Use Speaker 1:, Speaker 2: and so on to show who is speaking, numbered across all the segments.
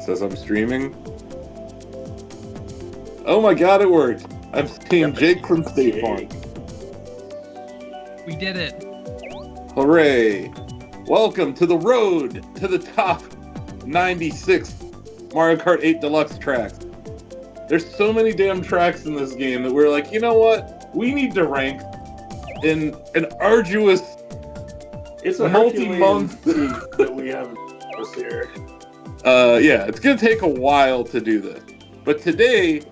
Speaker 1: Says I'm streaming. Oh my god, it worked! I'm seeing Jake from State Farm.
Speaker 2: We did it.
Speaker 1: Hooray! Welcome to the road to the top 96 Mario Kart 8 Deluxe tracks. There's so many damn tracks in this game that we're like, you know what? We need to rank in an arduous,
Speaker 3: it's a
Speaker 1: multi-month
Speaker 3: that we have this year.
Speaker 1: Yeah, it's gonna take a while to do this. But today,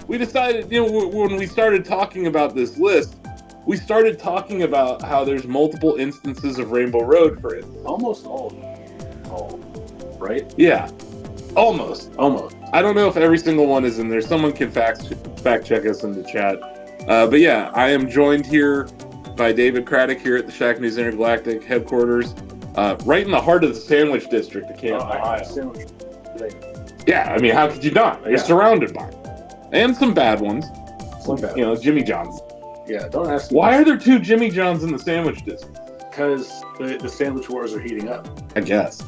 Speaker 1: we decided, when we started talking about this list, we started talking about how there's multiple instances of Rainbow Road for it.
Speaker 3: Almost all of them. All, right?
Speaker 1: Yeah, almost.
Speaker 3: Almost.
Speaker 1: I don't know if every single one is in there. Someone can fact check us in the chat. But yeah, I am joined here by David Craddock here at the Shacknews Intergalactic headquarters, right in the heart of the Sandwich District of Canton, Ohio. Yeah, I mean, how could you not? You're surrounded by them. And some bad ones.
Speaker 3: Some bad
Speaker 1: ones. Jimmy John's.
Speaker 3: Yeah, don't ask me.
Speaker 1: Why are there two Jimmy John's in the Sandwich District?
Speaker 3: Because the sandwich wars are heating up.
Speaker 1: I guess.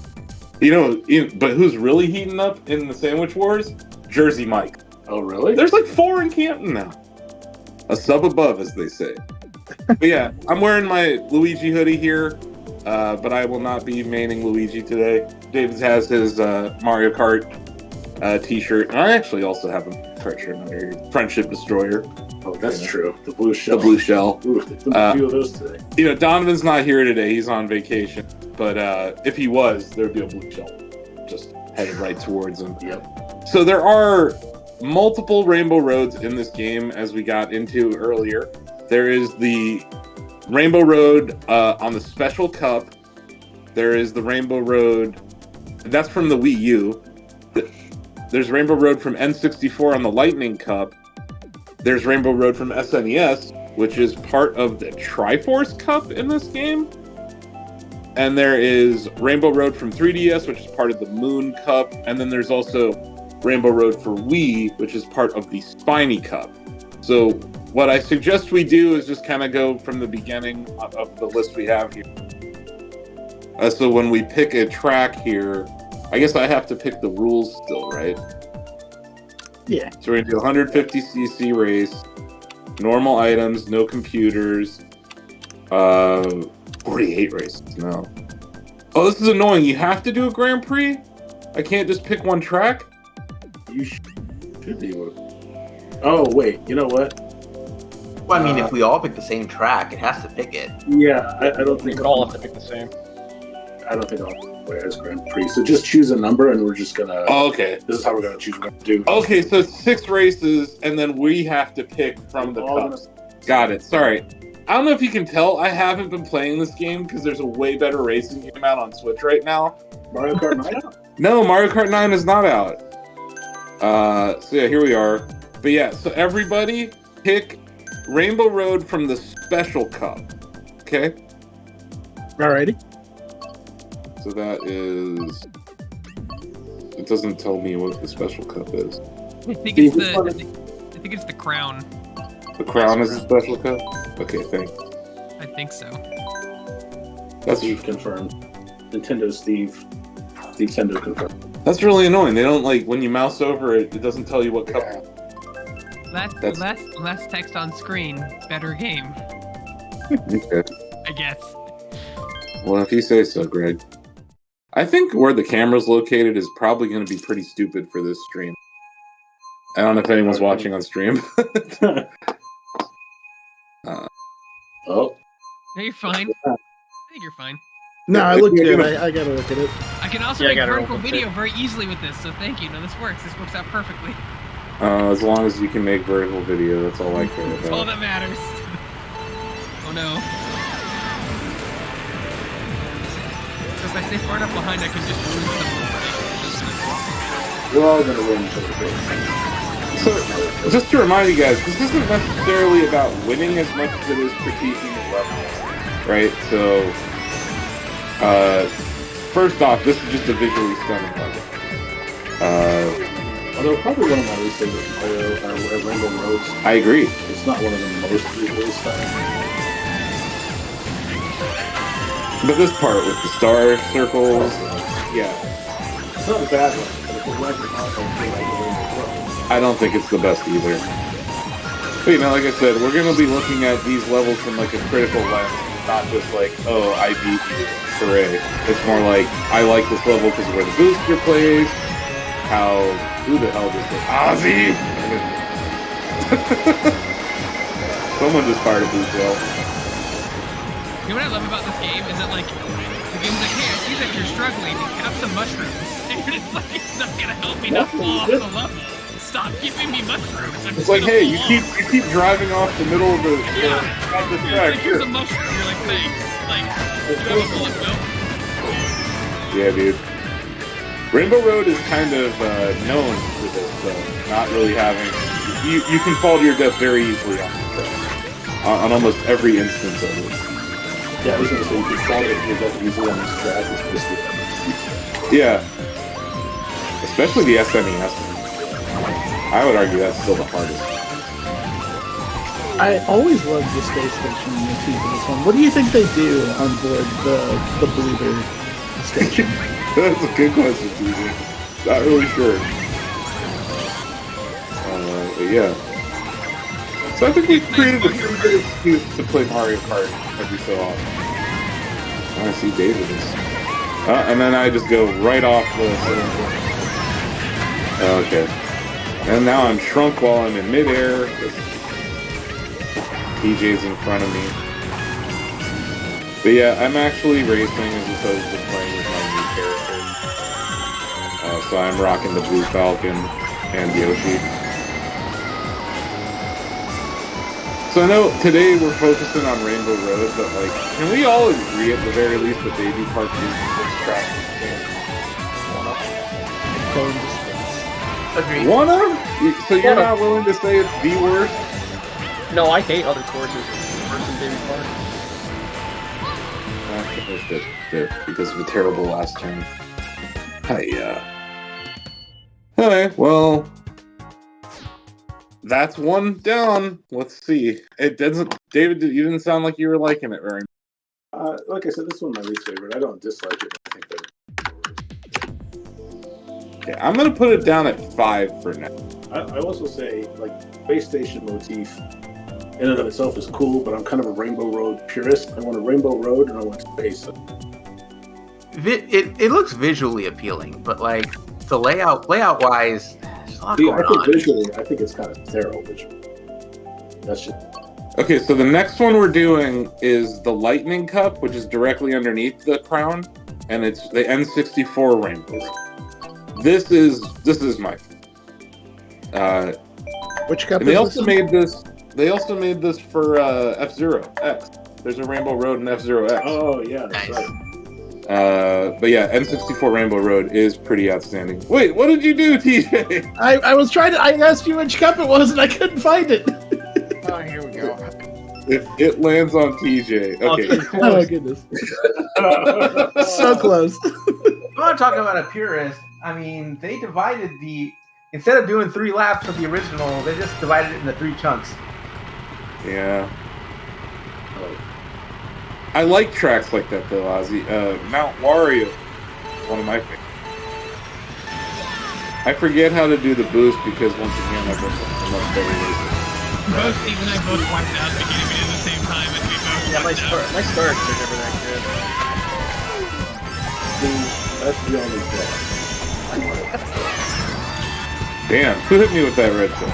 Speaker 1: But who's really heating up in the Sandwich Wars? Jersey Mike.
Speaker 3: Oh, really?
Speaker 1: There's like 4 in Canton now. A sub above, as they say. But yeah, I'm wearing my Luigi hoodie here, but I will not be maining Luigi today. David has his Mario Kart t-shirt, and I actually also have a kart shirt under here. Friendship Destroyer.
Speaker 3: Oh, that's true. The blue shell.
Speaker 1: The blue shell.
Speaker 3: Ooh, a few of those today.
Speaker 1: Donovan's not here today. He's on vacation. But if he was, there would be a blue shell just headed right towards him.
Speaker 3: Yep.
Speaker 1: So there are multiple Rainbow Roads in this game, as we got into earlier. There is the Rainbow Road on the Special Cup. There is the Rainbow Road, that's from the Wii U. There's Rainbow Road from N64 on the Lightning Cup. There's Rainbow Road from SNES, which is part of the Triforce Cup in this game. And there is Rainbow Road from 3DS, which is part of the Moon Cup. And then there's also Rainbow Road for Wii, which is part of the Spiny Cup. So what I suggest we do is just kind of go from the beginning of the list we have here. So when we pick a track here, I guess I have to pick the rules still, right?
Speaker 4: Yeah.
Speaker 1: So we're going to do 150cc race, normal items, no computers, 48 races, no. Oh, this is annoying. You have to do a Grand Prix? I can't just pick one track?
Speaker 3: You should be able to. Oh, wait. You know what?
Speaker 5: Well, I mean, if we all pick the same track, it has to pick it.
Speaker 3: Yeah, I don't think
Speaker 4: We all have to pick the same.
Speaker 3: I don't think I'll play as Grand Prix. So just choose a number, and we're just gonna.
Speaker 1: Oh, okay.
Speaker 3: This is how we're gonna choose what to do.
Speaker 1: Okay, so it's 6 races, and then we have to pick from the cups. Got it. Sorry. I don't know if you can tell, I haven't been playing this game because there's a way better racing game out on Switch right now.
Speaker 3: Mario Kart 9 out?
Speaker 1: No, Mario Kart 9 is not out. So yeah, here we are. But yeah, so everybody pick Rainbow Road from the Special Cup. Okay?
Speaker 4: Alrighty.
Speaker 1: So that is... It doesn't tell me what the Special Cup is.
Speaker 2: I think it's the crown.
Speaker 1: The Crown is the Special Cup? Okay, thanks.
Speaker 2: I think so.
Speaker 1: That's
Speaker 3: Steve confirmed. Nintendo Steve. Nintendo confirmed.
Speaker 1: That's really annoying. They don't, like, when you mouse over it, it doesn't tell you what cup.
Speaker 2: Less text on screen, better game.
Speaker 1: Okay.
Speaker 2: I guess.
Speaker 1: Well, if you say so, Greg. I think where the camera's located is probably going to be pretty stupid for this stream. I don't know if anyone's watching on stream.
Speaker 3: Oh.
Speaker 2: No, you're fine. I think you're fine.
Speaker 4: No, I looked good. I gotta look at it.
Speaker 2: I can also make vertical video very easily with this, so thank you. No, this works. This works out perfectly.
Speaker 1: As long as you can make vertical video, that's all I care
Speaker 2: That's all
Speaker 1: about.
Speaker 2: that matters. Oh no. So if I stay far enough behind, I can just lose them.
Speaker 3: We're all gonna win each other.
Speaker 1: So, just to remind you guys, this isn't necessarily about winning as much as it is critiquing the level, right? So, first off, this is just a visually stunning level.
Speaker 3: Although probably one of my least favorite Rainbow Roads.
Speaker 1: I agree.
Speaker 3: It's not one of the most visually stunning.
Speaker 1: But this part with the star circles, yeah.
Speaker 3: It's not a bad one, but if you like it, I feel like the Rainbow Road.
Speaker 1: I don't think it's the best either. But you know, like I said, we're gonna be looking at these levels from like a critical lens, not just like, oh, I beat you, hooray. It's more like, I like this level because of where the booster plays, how, who the hell just did Ozzy? Someone just fired a blue tail.
Speaker 2: You know what I love about this game is that like the game's like, hey, I see that you're struggling. Have some mushrooms. And you're just like, it's not gonna help me not fall off the level. Stop giving me mushrooms.
Speaker 1: It's like, hey, you keep driving off the middle of the track.
Speaker 2: Here's a mushroom. You're like, thanks. Like, you have a bullet bill.
Speaker 1: Yeah, dude. Rainbow Road is kind of known for this, though. Not really having. You can fall to your death very easily on this track. On almost every instance of it.
Speaker 3: Yeah, I was going to say, you can fall to your death easily on this track. It's basically
Speaker 1: Yeah. Especially the SNES. I would argue that's still the hardest.
Speaker 4: I always loved the space station motif in this one. What do you think they do on board the Bluebird station?
Speaker 1: That's a good question, TJ. Not really sure. But yeah. So I think we've created a pretty good excuse to play Mario Kart every so often. I see David is. And then I just go right off the cylinder. Okay. And now I'm shrunk while I'm in midair. TJ's in front of me. But yeah, I'm actually racing as opposed to playing with my new character. So I'm rocking the Blue Falcon and Yoshi. So I know today we're focusing on Rainbow Road, but like, can we all agree at the very least that Baby Park is the track?
Speaker 5: Agreed.
Speaker 1: One of? So you're not willing to say it's the worst?
Speaker 6: No, I hate other courses worse than Baby Park.
Speaker 1: Fit, because of a terrible last turn. Hiya. Okay, well, that's one down. Let's see. It doesn't. David, you didn't sound like you were liking it very much.
Speaker 3: like I said, this one's my least favorite. I don't dislike it, but I think that.
Speaker 1: Okay, I'm gonna put it down at 5 for now.
Speaker 3: I also say, like, Space Station motif in and of itself is cool, but I'm kind of a Rainbow Road purist. I want a Rainbow Road and I want space.
Speaker 5: It looks visually appealing, but like the layout wise, there's a lot
Speaker 3: Yeah,
Speaker 5: going
Speaker 3: I think
Speaker 5: on.
Speaker 3: visually, I think it's kind of sterile visually. That's just.
Speaker 1: Okay, so the next one we're doing is the Lightning Cup, which is directly underneath the crown, and it's the N64 rainbow. This is my.
Speaker 4: Which cup
Speaker 1: And they
Speaker 4: is
Speaker 1: also
Speaker 4: this?
Speaker 1: made this. They also made this for F-Zero X. There's a Rainbow Road in F-Zero X.
Speaker 3: Oh yeah, that's
Speaker 5: Nice.
Speaker 3: right.
Speaker 1: But yeah, N64 Rainbow Road is pretty outstanding. Wait, what did you do, TJ?
Speaker 4: I was trying to. I asked you which cup it was, and I couldn't find it.
Speaker 6: Oh, here we go.
Speaker 1: It lands on TJ. Okay.
Speaker 4: Oh goodness, so close.
Speaker 5: If you want to talk about a purist, I mean, they divided instead of doing 3 laps of the original, they just divided it into 3 chunks.
Speaker 1: Yeah. I like tracks like that though, Ozzy. Mount Wario, one of my favorites. I forget how to do the boost because once again I've been a much better racer.
Speaker 2: Both Steve and I both wiped out at the beginning. We did the same time, and we both
Speaker 6: Yeah, my
Speaker 2: wiped out.
Speaker 6: starts are never that good.
Speaker 3: That's the only flaw.
Speaker 1: Damn, who hit me with that red shell?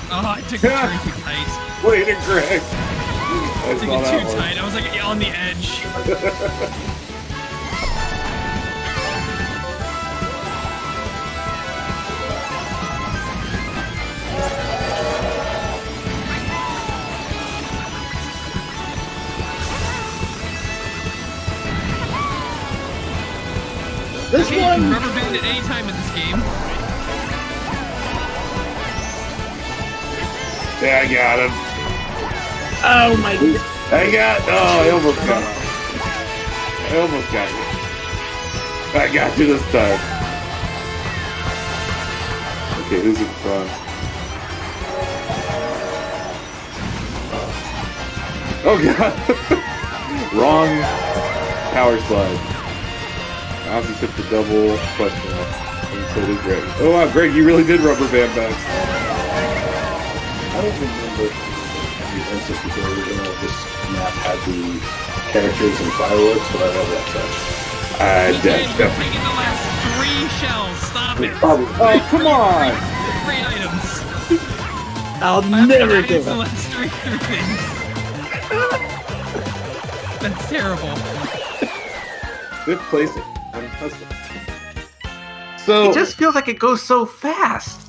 Speaker 2: Oh, I took the turn too tight.
Speaker 1: Wait, Greg.
Speaker 2: I took it too tight. I was like on the edge.
Speaker 4: This
Speaker 2: Okay, you can
Speaker 4: one.
Speaker 2: rubber band at any time in this game.
Speaker 1: Yeah, I got him.
Speaker 4: Oh my god.
Speaker 1: I almost got him. I almost got you. I got you this time. Okay, who's in front? Oh god! Wrong power slide. Ozzy took the double question mark. And so did Greg. Oh wow, Greg, you really did rubber band back.
Speaker 3: I don't remember the Princess was the original. This map had the characters and fireworks, but I love that touch.
Speaker 2: You're taking the last 3 shells. Stop it.
Speaker 3: Probably.
Speaker 1: Oh, come on!
Speaker 2: 3 items.
Speaker 4: I'll never give
Speaker 2: the
Speaker 4: up.
Speaker 2: last 3 things. That's terrible.
Speaker 1: 5th placing. Fantastic. So
Speaker 5: It just feels like it goes so fast.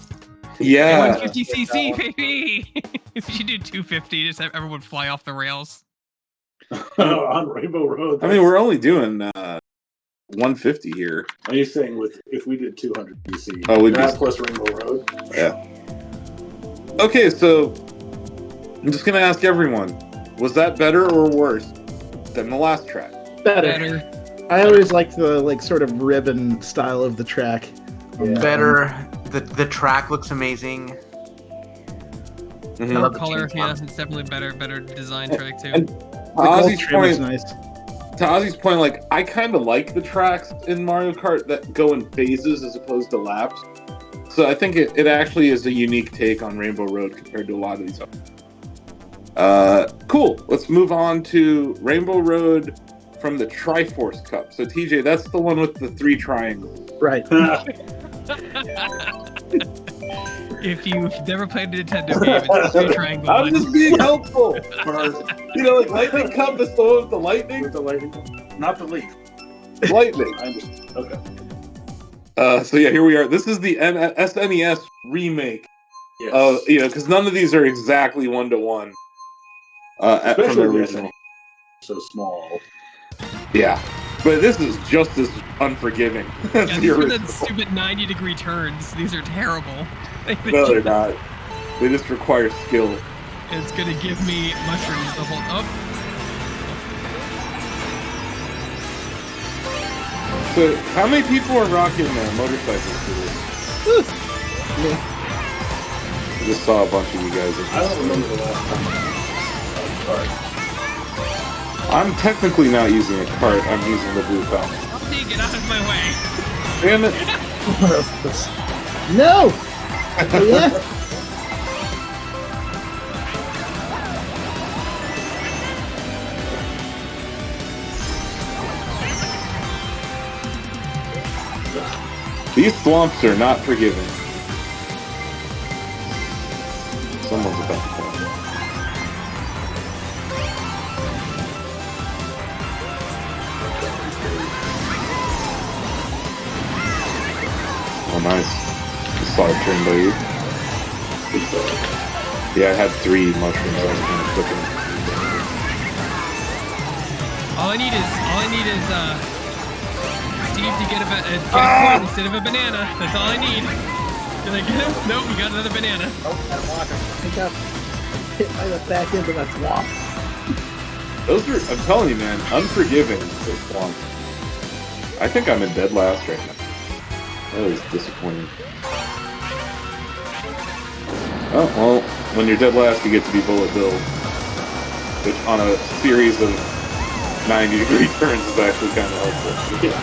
Speaker 1: yeah,
Speaker 2: 150cc, baby. If you do 250, just have everyone fly off the rails.
Speaker 3: On Rainbow Road.
Speaker 1: I mean we're only doing 150 here.
Speaker 3: Are you saying if we did 200 BC?
Speaker 1: Oh, we'd be-
Speaker 3: that plus Rainbow Road.
Speaker 1: Yeah. Okay, so I'm just gonna ask everyone: was that better or worse than the last track?
Speaker 4: Better. I always liked the sort of ribbon style of the track.
Speaker 5: Better. The track looks amazing.
Speaker 1: Mhm.
Speaker 5: I love the
Speaker 2: Color,
Speaker 5: change
Speaker 2: yeah,
Speaker 5: one.
Speaker 2: it's definitely better design track too.
Speaker 1: And-
Speaker 4: The gold
Speaker 1: Ozzy's
Speaker 4: trim is
Speaker 1: point.
Speaker 4: nice.
Speaker 1: To Ozzy's point, like I kind of like the tracks in Mario Kart that go in phases as opposed to laps. So I think it actually is a unique take on Rainbow Road compared to a lot of these others. Cool. Let's move on to Rainbow Road from the Triforce Cup. So TJ, that's the one with the 3 triangles.
Speaker 4: Right.
Speaker 2: If you've never played a Nintendo game, it's a 3 triangle
Speaker 1: I'm
Speaker 2: one.
Speaker 1: just being helpful. You know, like Lightning Cup is the one with the lightning.
Speaker 3: With the lightning, not the leaf.
Speaker 1: Lightning.
Speaker 3: I understand. Okay.
Speaker 1: So yeah, here we are. This is the SNES remake.
Speaker 3: Yes.
Speaker 1: Because none of these are exactly 1-to-1 from the
Speaker 3: Especially
Speaker 1: original.
Speaker 3: so small.
Speaker 1: Yeah, but this is just as unforgiving as
Speaker 2: Yeah,
Speaker 1: the
Speaker 2: these are the
Speaker 1: original.
Speaker 2: stupid 90-degree turns. These are terrible.
Speaker 1: No, they're not. They just require skill.
Speaker 2: It's gonna give me mushrooms the whole. Oh,
Speaker 1: So, how many people are rocking motorcycles for this? I just saw a bunch of you guys.
Speaker 3: I don't remember the last time I
Speaker 1: I'm technically not using a cart. I'm using the blue fountain.
Speaker 2: Ozzy, get out of my way.
Speaker 1: Damn it!
Speaker 4: No! Yeah.
Speaker 1: These swamps are not forgiving. Someone's about to fall. Oh, nice. Solid turn by you. Yeah, I had 3 mushrooms. I was kind of cooking.
Speaker 2: All I need is Steve to get a coin instead of a banana. That's all I need. Did I get him? Nope, we got another banana.
Speaker 4: I got hit by the back end of that swamp.
Speaker 1: Those are, I'm telling you, man, unforgiving, those swamps. I think I'm in dead last right now. That was disappointing. Oh, well, when you're dead last, you get to be Bullet Bill. Which, on a series of 90-degree turns, is actually kind of helpful.
Speaker 3: Yeah.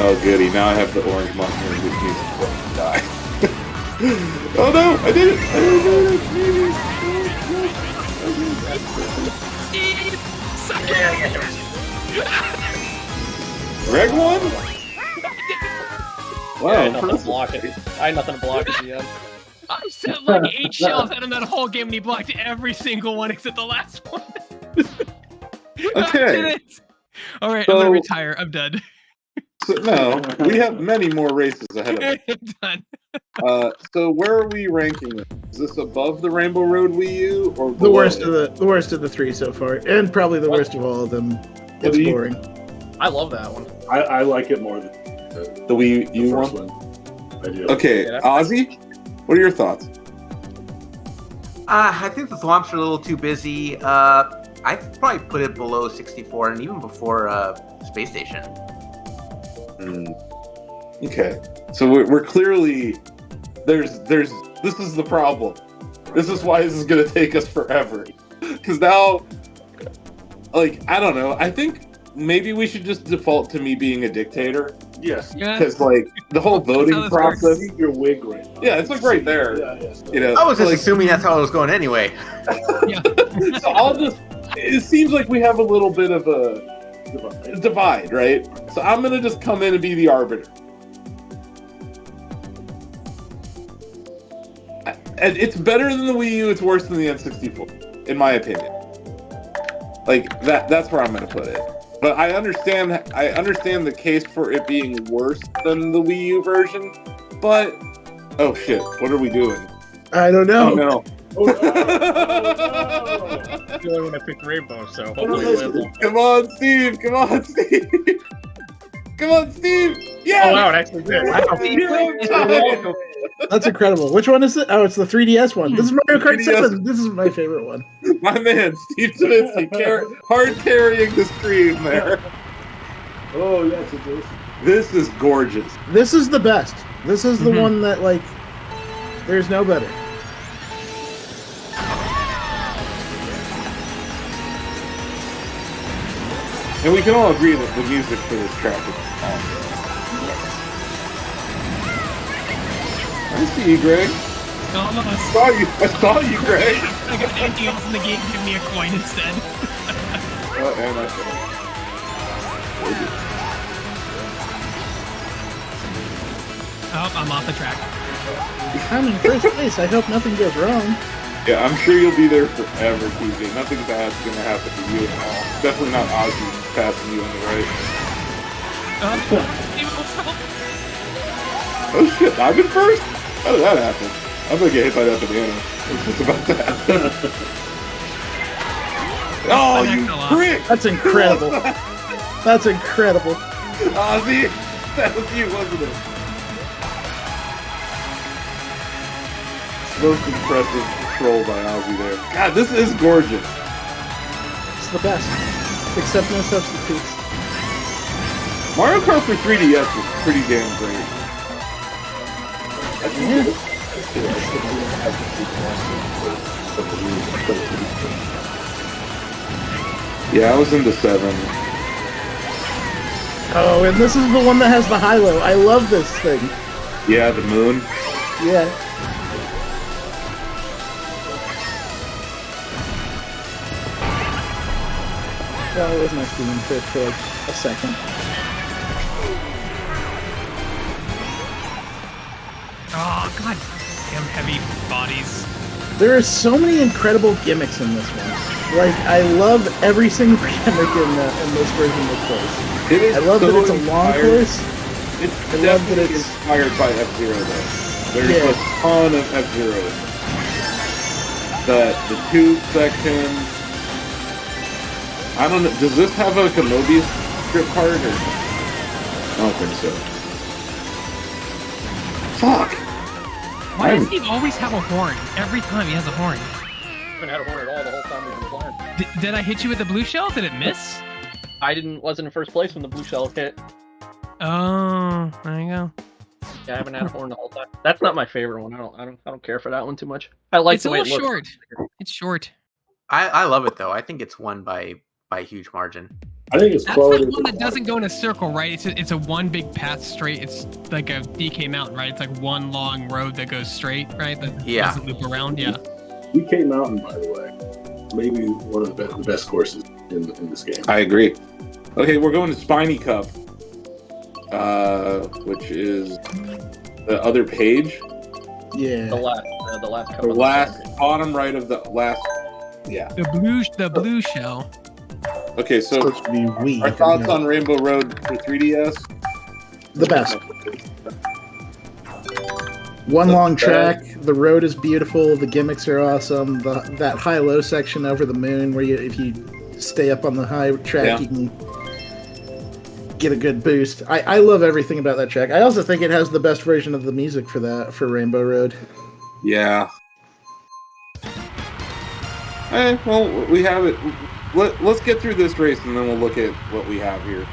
Speaker 1: Oh, goody. Now I have the orange mushroom, which means I'm going to die. Oh, no! I did it! I did it!
Speaker 2: Steve, suck it.
Speaker 1: Greg won? Wow.
Speaker 6: I had nothing to block it. I had nothing to block at the end.
Speaker 2: I sent like 8 shells out in that whole game, and he blocked every single one except the last one. I
Speaker 1: Okay.
Speaker 2: did it. All right,
Speaker 1: So-
Speaker 2: I'm gonna retire. I'm done.
Speaker 1: So, no, we have many more races ahead of us.
Speaker 2: I'm done.
Speaker 1: So where are we ranking this? Is this above the Rainbow Road Wii U or
Speaker 4: The
Speaker 1: below
Speaker 4: worst
Speaker 1: it?
Speaker 4: of the worst of the 3 so far, and probably the worst of all of them. It's
Speaker 1: do you-
Speaker 4: boring.
Speaker 6: I love that one.
Speaker 3: I like it more than
Speaker 1: the Wii
Speaker 3: the
Speaker 1: U
Speaker 3: first
Speaker 1: one?
Speaker 3: one. I do.
Speaker 1: Okay,
Speaker 6: Yeah,
Speaker 1: Ozzy, what are your thoughts?
Speaker 5: I think the swamps are a little too busy. I'd probably put it below 64 and even before Space Station.
Speaker 1: Okay, so we're clearly there's this is the problem. This is why this is gonna take us forever. Because now, like, I don't know. I think maybe we should just default to me being a dictator.
Speaker 3: Yes.
Speaker 2: Yeah.
Speaker 1: Because, like, the whole voting
Speaker 2: this
Speaker 1: process.
Speaker 3: See your wig right now.
Speaker 1: Yeah, it's like right there.
Speaker 3: Yeah. So.
Speaker 1: You know,
Speaker 5: I was just
Speaker 1: like,
Speaker 5: assuming that's how it was going anyway.
Speaker 2: Yeah.
Speaker 1: so I'll just. It seems like we have a little bit of a divide, right? So I'm gonna just come in and be the arbiter. And it's better than the Wii U. It's worse than the N64, in my opinion. Like that's where I'm gonna put it. But I understand the case for it being worse than the Wii U version. But oh shit, what are we doing?
Speaker 4: I don't know.
Speaker 1: Oh no.
Speaker 3: Oh,
Speaker 6: The only one I picked Rainbow, so hopefully we'll
Speaker 1: Come on, Steve! Come on, Steve! Come on, Steve! Yeah!
Speaker 6: Oh wow, it actually did.
Speaker 1: Yeah.
Speaker 4: That's incredible. Which one is it? Oh, it's the 3DS one. This is Mario Kart
Speaker 1: 3DS.
Speaker 4: 7. This is my favorite one.
Speaker 1: My man, Steve Stavinsky, hard carrying the stream there.
Speaker 3: Oh, yes, it is.
Speaker 1: This is gorgeous.
Speaker 4: This is the best. This is the one that, like, there's no better.
Speaker 1: And we can all agree that the music for this track is awesome. I see you, Greg.
Speaker 2: Almost.
Speaker 1: I saw you, Greg.
Speaker 2: I got anything else in the game, give me a coin instead.
Speaker 1: Oh, and I
Speaker 2: Oh, I'm off the track.
Speaker 4: I'm in first place. I hope nothing goes wrong.
Speaker 1: Yeah, I'm sure you'll be there forever, TJ. Nothing bad's gonna happen to you at all. Definitely not Ozzy passing you on the right. Oh shit, I'm in first? How did that happen? I'm gonna get hit by that banana. It's just about to happen. Oh, you prick!
Speaker 4: That's incredible. That's incredible.
Speaker 1: Ozzy, that was you, wasn't it? Most impressive control by Ozzy there. God, this is gorgeous.
Speaker 4: It's the best. Except no substitutes.
Speaker 1: Mario Kart for 3DS was pretty damn great. Yeah, I was into 7.
Speaker 4: Oh, and this is the one that has the high-low. I love this thing.
Speaker 1: Yeah, the moon.
Speaker 4: Yeah. Well, it was nice being in fifth for like a second.
Speaker 2: Oh, god damn heavy bodies.
Speaker 4: There are so many incredible gimmicks in this one. Like, I love every single gimmick in this version of the course.
Speaker 1: It is
Speaker 4: I love
Speaker 1: so
Speaker 4: that it's a long
Speaker 1: inspired.
Speaker 4: course.
Speaker 1: It's
Speaker 4: I love that
Speaker 1: definitely
Speaker 4: it's-
Speaker 1: inspired by F-Zero, though. There's
Speaker 4: Yeah.
Speaker 1: a ton of F-Zero. The tube section. I don't know. Does this have like a Mobius strip part? Or... I don't think so. Fuck.
Speaker 2: Why does he always have a horn? Every time he has a horn.
Speaker 6: I haven't had a horn at all the whole time we've been playing.
Speaker 2: Did I hit you with the blue shell? Did it miss?
Speaker 6: I wasn't in first place when the blue shell hit.
Speaker 2: Oh, there you go.
Speaker 6: Yeah, I haven't had a horn the whole time. That's not my favorite one. I don't care for that one too much. I like
Speaker 2: It's
Speaker 6: the
Speaker 2: a
Speaker 6: way it
Speaker 2: little
Speaker 6: looks.
Speaker 2: short. It's short.
Speaker 5: I love it though. I think it's won by a huge margin.
Speaker 3: I think it's
Speaker 2: That's
Speaker 3: quality.
Speaker 2: the one that doesn't go in a circle, right? It's a one big path straight. It's like a DK Mountain, right? It's like one long road that goes straight, right? That doesn't loop around. Yeah.
Speaker 3: DK Mountain, by the way, maybe one of the best courses in this game.
Speaker 1: I agree. Okay, we're going to Spiny Cup, which is the other page.
Speaker 4: Yeah.
Speaker 6: The last cover.
Speaker 1: The last bottom right of the last. Yeah.
Speaker 2: The blue shell.
Speaker 1: Okay, so
Speaker 4: Supposed to be Wii.
Speaker 1: our thoughts on Rainbow Road for 3DS?
Speaker 4: The best. One long track. The road is beautiful. The gimmicks are awesome. That high-low section over the moon, where if you stay up on the high track, you can get a good boost. I love everything about that track. I also think it has the best version of the music for Rainbow Road.
Speaker 1: Yeah. Well, we have it. Let's get through this race and then we'll look at what we have here.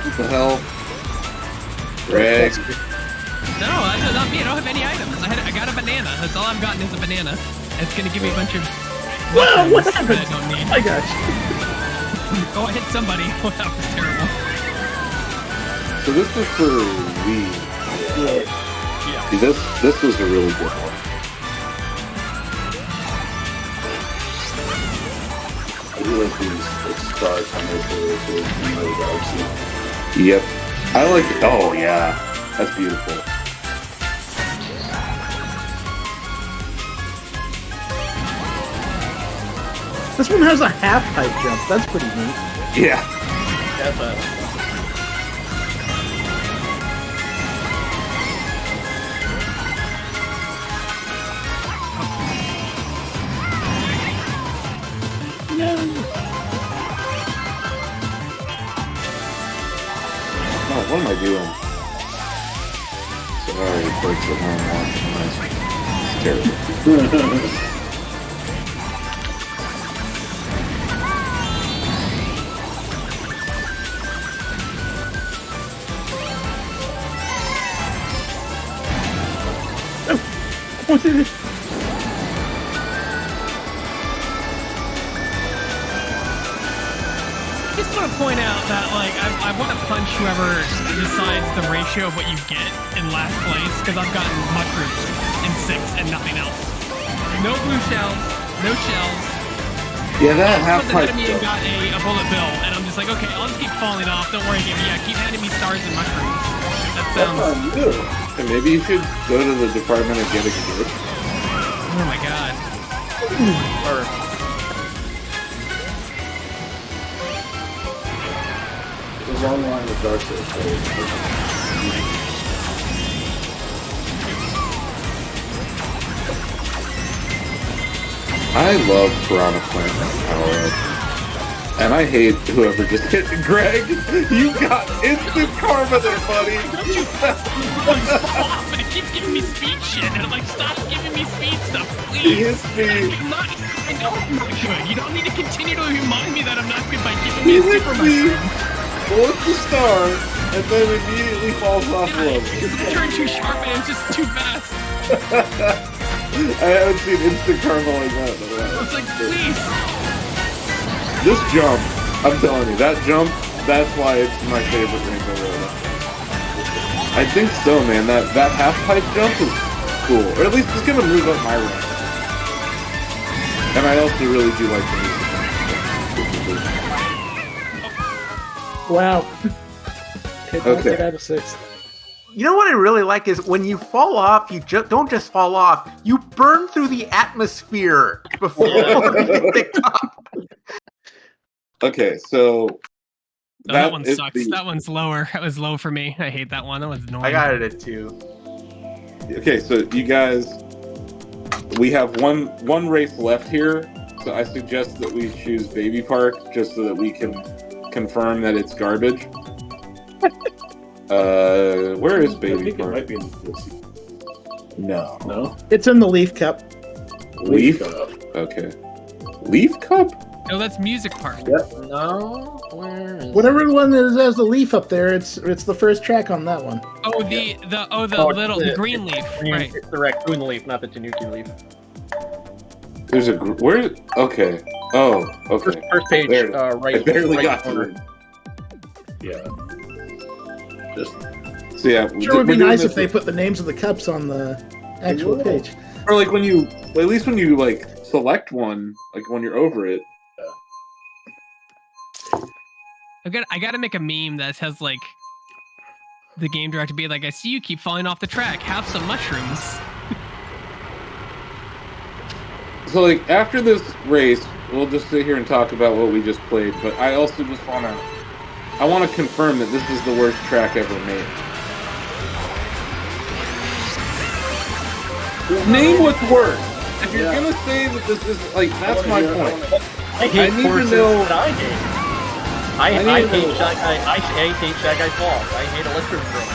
Speaker 1: What the hell? Greg.
Speaker 2: No, not me. I don't have any items. I got a banana. That's all I've gotten is a banana. It's gonna give me a bunch of.
Speaker 4: Whoa! What
Speaker 2: that
Speaker 4: happened?
Speaker 2: I don't need.
Speaker 4: I got you.
Speaker 2: Oh, I hit somebody. Oh, that was terrible.
Speaker 1: So this was for Wii.
Speaker 6: Yeah.
Speaker 1: See, this was a really good one.
Speaker 3: I do like these stars on the galaxy.
Speaker 1: Yep. I like it. Oh, yeah. That's beautiful.
Speaker 4: This one has a half pipe jump. That's pretty neat.
Speaker 1: Yeah.
Speaker 6: That's
Speaker 1: Oh, what am I doing? Sorry, folks at home watching this. It's terrible.
Speaker 4: What did it?
Speaker 2: I just want to point out that, like, I want to punch whoever decides the ratio of what you get in last place, because I've gotten mushrooms in 6 and nothing else. No blue shells, no shells.
Speaker 1: Yeah, that half
Speaker 2: The
Speaker 1: pipe.
Speaker 2: enemy and got a bullet bill, and I'm just like, okay, I'll just keep falling off. Don't worry, keep handing me stars and mushrooms. That sounds.
Speaker 1: And maybe you should go to the Department of Getting Good.
Speaker 2: Oh my god.
Speaker 3: There's a long line of dark souls.
Speaker 1: I love Piranha Plant Power Up. And I hate whoever just hit Greg. You got instant karma there, buddy.
Speaker 2: You fall off, and it keeps giving me speed shit, and I'm like, stop giving me speed stuff, please. I know I'm not good. You don't need to continue to remind me that I'm not good by giving me a super mushroom.
Speaker 1: Bullets the star, and then immediately falls off low.
Speaker 2: The turn too sharp and it's just too fast.
Speaker 1: I haven't seen instant karma like that in a while.
Speaker 2: It's like, please.
Speaker 1: This jump, I'm telling you, that jump, that's why it's my favorite Rainbow Road. I think so, man. That half pipe jump is cool. Or at least it's gonna move up my rank. And I also really do like the music.
Speaker 4: Wow. Hit
Speaker 1: Okay.
Speaker 4: 1 out of 6.
Speaker 5: You know what I really like is when you fall off, you don't just fall off, you burn through the atmosphere before you hit the top.
Speaker 1: Okay, so
Speaker 2: Oh, that one
Speaker 1: is
Speaker 2: sucks. That one's lower. That was low for me. I hate that one. That one's annoying.
Speaker 5: I got it at 2.
Speaker 1: Okay, so you guys, we have one race left here. So I suggest that we choose Baby Park just so that we can confirm that it's garbage. Where is
Speaker 3: I
Speaker 1: Baby
Speaker 3: think it
Speaker 1: Park?
Speaker 3: might be in the
Speaker 1: No.
Speaker 3: No?
Speaker 4: It's in the Leaf Cup.
Speaker 1: Leaf?
Speaker 3: Cup.
Speaker 1: Okay. Leaf Cup?
Speaker 2: No, that's Music Park.
Speaker 6: No, where is
Speaker 4: Whatever the one that has the leaf up there, it's the first track on that one.
Speaker 2: Oh, the green leaf. Right.
Speaker 6: It's the raccoon leaf, not the Tanuki leaf.
Speaker 1: There's a where? Okay. Oh, okay.
Speaker 6: First page,
Speaker 1: There.
Speaker 6: right.
Speaker 1: I barely
Speaker 6: right
Speaker 1: got
Speaker 6: corner.
Speaker 1: through.
Speaker 3: Yeah. Just
Speaker 1: So yeah,
Speaker 4: Sure would be
Speaker 1: we're doing
Speaker 4: nice
Speaker 1: this
Speaker 4: if they put the names of the cups on the actual
Speaker 3: Yeah.
Speaker 4: page.
Speaker 1: or like when you, at least when you like select one, like when you're over it.
Speaker 2: I gotta make a meme that has like the game director be like, I see you keep falling off the track. Have some mushrooms.
Speaker 1: So like after this race, we'll just sit here and talk about what we just played. But I also just want to confirm that this is the worst track ever made. Name what's worse. If you're gonna say that this is like, that's my point.
Speaker 6: I hate
Speaker 1: I need to
Speaker 6: courses
Speaker 1: know-
Speaker 6: that I hate. I hate Shy Guy Falls. I hate Electrodrome.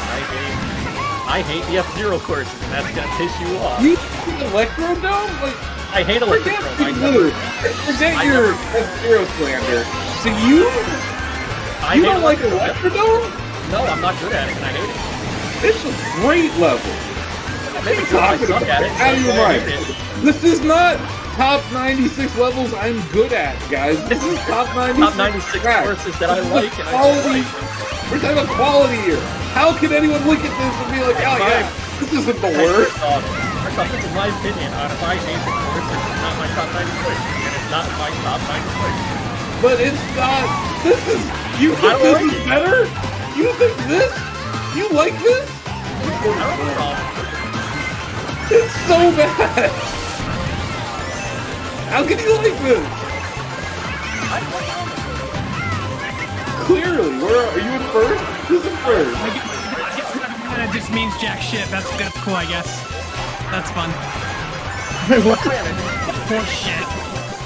Speaker 6: I hate the F-Zero courses, and that's gonna piss you off.
Speaker 1: You hate Electrodome? Like,
Speaker 6: I hate electric room. I never.
Speaker 1: Forget your F-Zero slander. So you don't like Electrodome?
Speaker 6: No, I'm not good at it, and I hate it.
Speaker 1: It's a great level.
Speaker 6: Maybe because I suck at it.
Speaker 1: Out of your
Speaker 6: that's why I
Speaker 1: mind.
Speaker 6: hate it.
Speaker 1: This is not top 96 levels I'm good at, guys. This is top 96.
Speaker 6: Top 96 courses that I like, and I
Speaker 1: Quality.
Speaker 6: dislike.
Speaker 1: We're talking about quality here. How can anyone look at this and be like, oh yeah, this isn't the worst?
Speaker 6: First off, this is my opinion on a 5 basic course. It's not my top 96, and it's not my top 96.
Speaker 1: But it's not. This is. You think this is better? You think this? You like this?
Speaker 6: I don't have a problem.
Speaker 1: It's so bad. How can you like this?
Speaker 6: I don't know.
Speaker 1: Clearly, where are you in first? Who's in first?
Speaker 2: I guess that just means jack shit. That's cool, I guess. That's fun.
Speaker 4: What?
Speaker 2: Bullshit.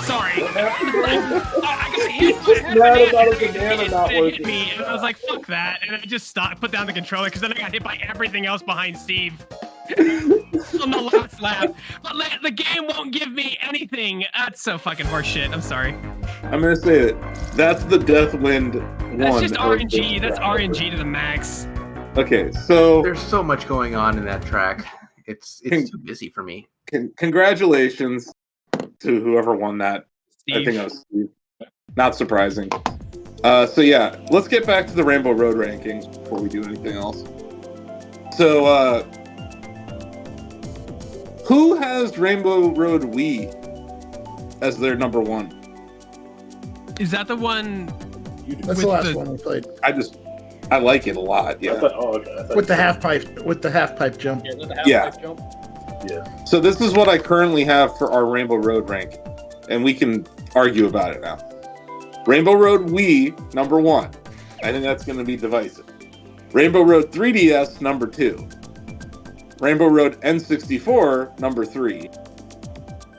Speaker 2: Sorry. I got hit.
Speaker 1: Just mad about a banana not
Speaker 2: It hit
Speaker 1: working.
Speaker 2: me, and I was like, fuck that. And I just stopped, put down the controller, because then I got hit by everything else behind Steve. On the last lap. But the game won't give me anything. That's so fucking horseshit. I'm sorry.
Speaker 1: I'm gonna say it. That's the Deathwind one.
Speaker 2: That's just
Speaker 1: of
Speaker 2: RNG.
Speaker 1: this
Speaker 2: That's
Speaker 1: track.
Speaker 2: RNG to the max.
Speaker 1: Okay, so
Speaker 5: There's so much going on in that track. It's too busy for me.
Speaker 1: congratulations to whoever won that.
Speaker 2: Steve.
Speaker 1: I think that was Steve. Not surprising. So yeah, let's get back to the Rainbow Road rankings before we do anything else. So, who has Rainbow Road Wii as their number one?
Speaker 2: Is that the one
Speaker 4: That's
Speaker 2: with
Speaker 4: the last
Speaker 2: the-
Speaker 4: one we played.
Speaker 1: I like it a lot. Yeah.
Speaker 3: I thought, oh, okay. I thought
Speaker 4: With the half pipe jump.
Speaker 6: Yeah, the
Speaker 1: Yeah.
Speaker 6: half-life jump.
Speaker 3: Yeah.
Speaker 1: So this is what I currently have for our Rainbow Road rank, and we can argue about it now. Rainbow Road Wii, number 1. I think that's going to be divisive. Rainbow Road 3DS, number 2. Rainbow Road N64, number 3.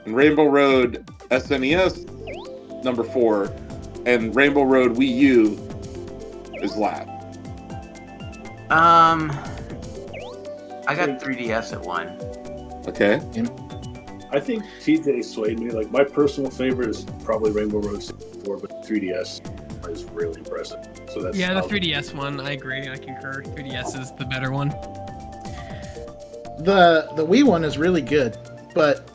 Speaker 1: And Rainbow Road SNES, number 4. And Rainbow Road Wii U is last.
Speaker 5: I got 3DS at 1.
Speaker 1: Okay?
Speaker 3: I think TJ swayed me. Like, my personal favorite is probably Rainbow Road 64, but 3DS is really impressive. So that's
Speaker 2: Yeah, the 3DS one. I agree. I concur. 3DS is the better one.
Speaker 4: The Wii one is really good, but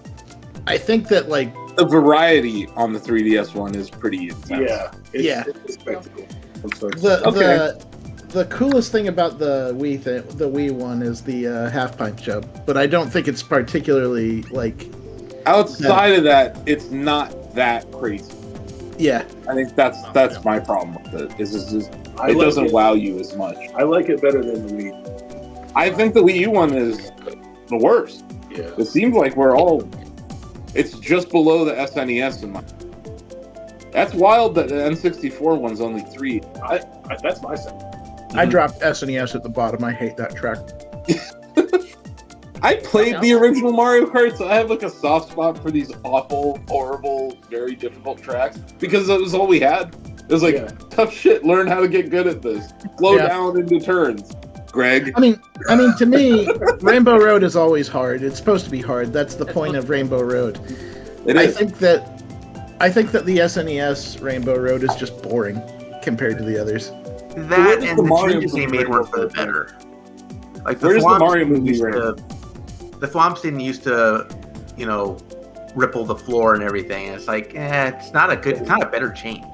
Speaker 4: I think that like
Speaker 1: The variety on the 3DS one is pretty intense.
Speaker 3: Yeah.
Speaker 4: Yeah.
Speaker 3: It's a spectacle. I'm sorry.
Speaker 4: the coolest thing about the Wii one is the half pipe jump, but I don't think it's particularly like
Speaker 1: Outside of that, it's not that crazy.
Speaker 4: yeah.
Speaker 1: I think that's my problem with it. Is just
Speaker 3: I
Speaker 1: it
Speaker 3: like
Speaker 1: doesn't
Speaker 3: it.
Speaker 1: wow you as much.
Speaker 3: I like it better than the Wii.
Speaker 1: I think the Wii U one is the worst.
Speaker 3: Yeah.
Speaker 1: It seems like we're all. It's just below the SNES in my. That's wild that the N64 one's only 3.
Speaker 3: That's my second.
Speaker 4: I dropped SNES at the bottom. I hate that track.
Speaker 1: I played the original Mario Kart, so I have like a soft spot for these awful, horrible, very difficult tracks because it was all we had. It was like
Speaker 3: Yeah.
Speaker 1: tough shit. Learn how to get good at this. Slow
Speaker 4: Yeah.
Speaker 1: down into turns. Greg.
Speaker 4: I mean, to me, Rainbow Road is always hard. It's supposed to be hard. That's the point of Rainbow Road.
Speaker 1: It
Speaker 4: I
Speaker 1: is.
Speaker 4: think that the SNES Rainbow Road is just boring compared to the others.
Speaker 1: where
Speaker 5: That
Speaker 1: does
Speaker 5: and
Speaker 1: the
Speaker 5: the
Speaker 1: Mario
Speaker 5: changes they
Speaker 1: movie
Speaker 5: made were
Speaker 1: rank
Speaker 5: for the
Speaker 1: go?
Speaker 5: better. Like
Speaker 1: Where does the
Speaker 5: Thwomps
Speaker 1: Mario
Speaker 5: didn't
Speaker 1: movie
Speaker 5: used
Speaker 1: rank?
Speaker 5: The Thwomps didn't used to, ripple the floor and everything. It's like, it's not a better change.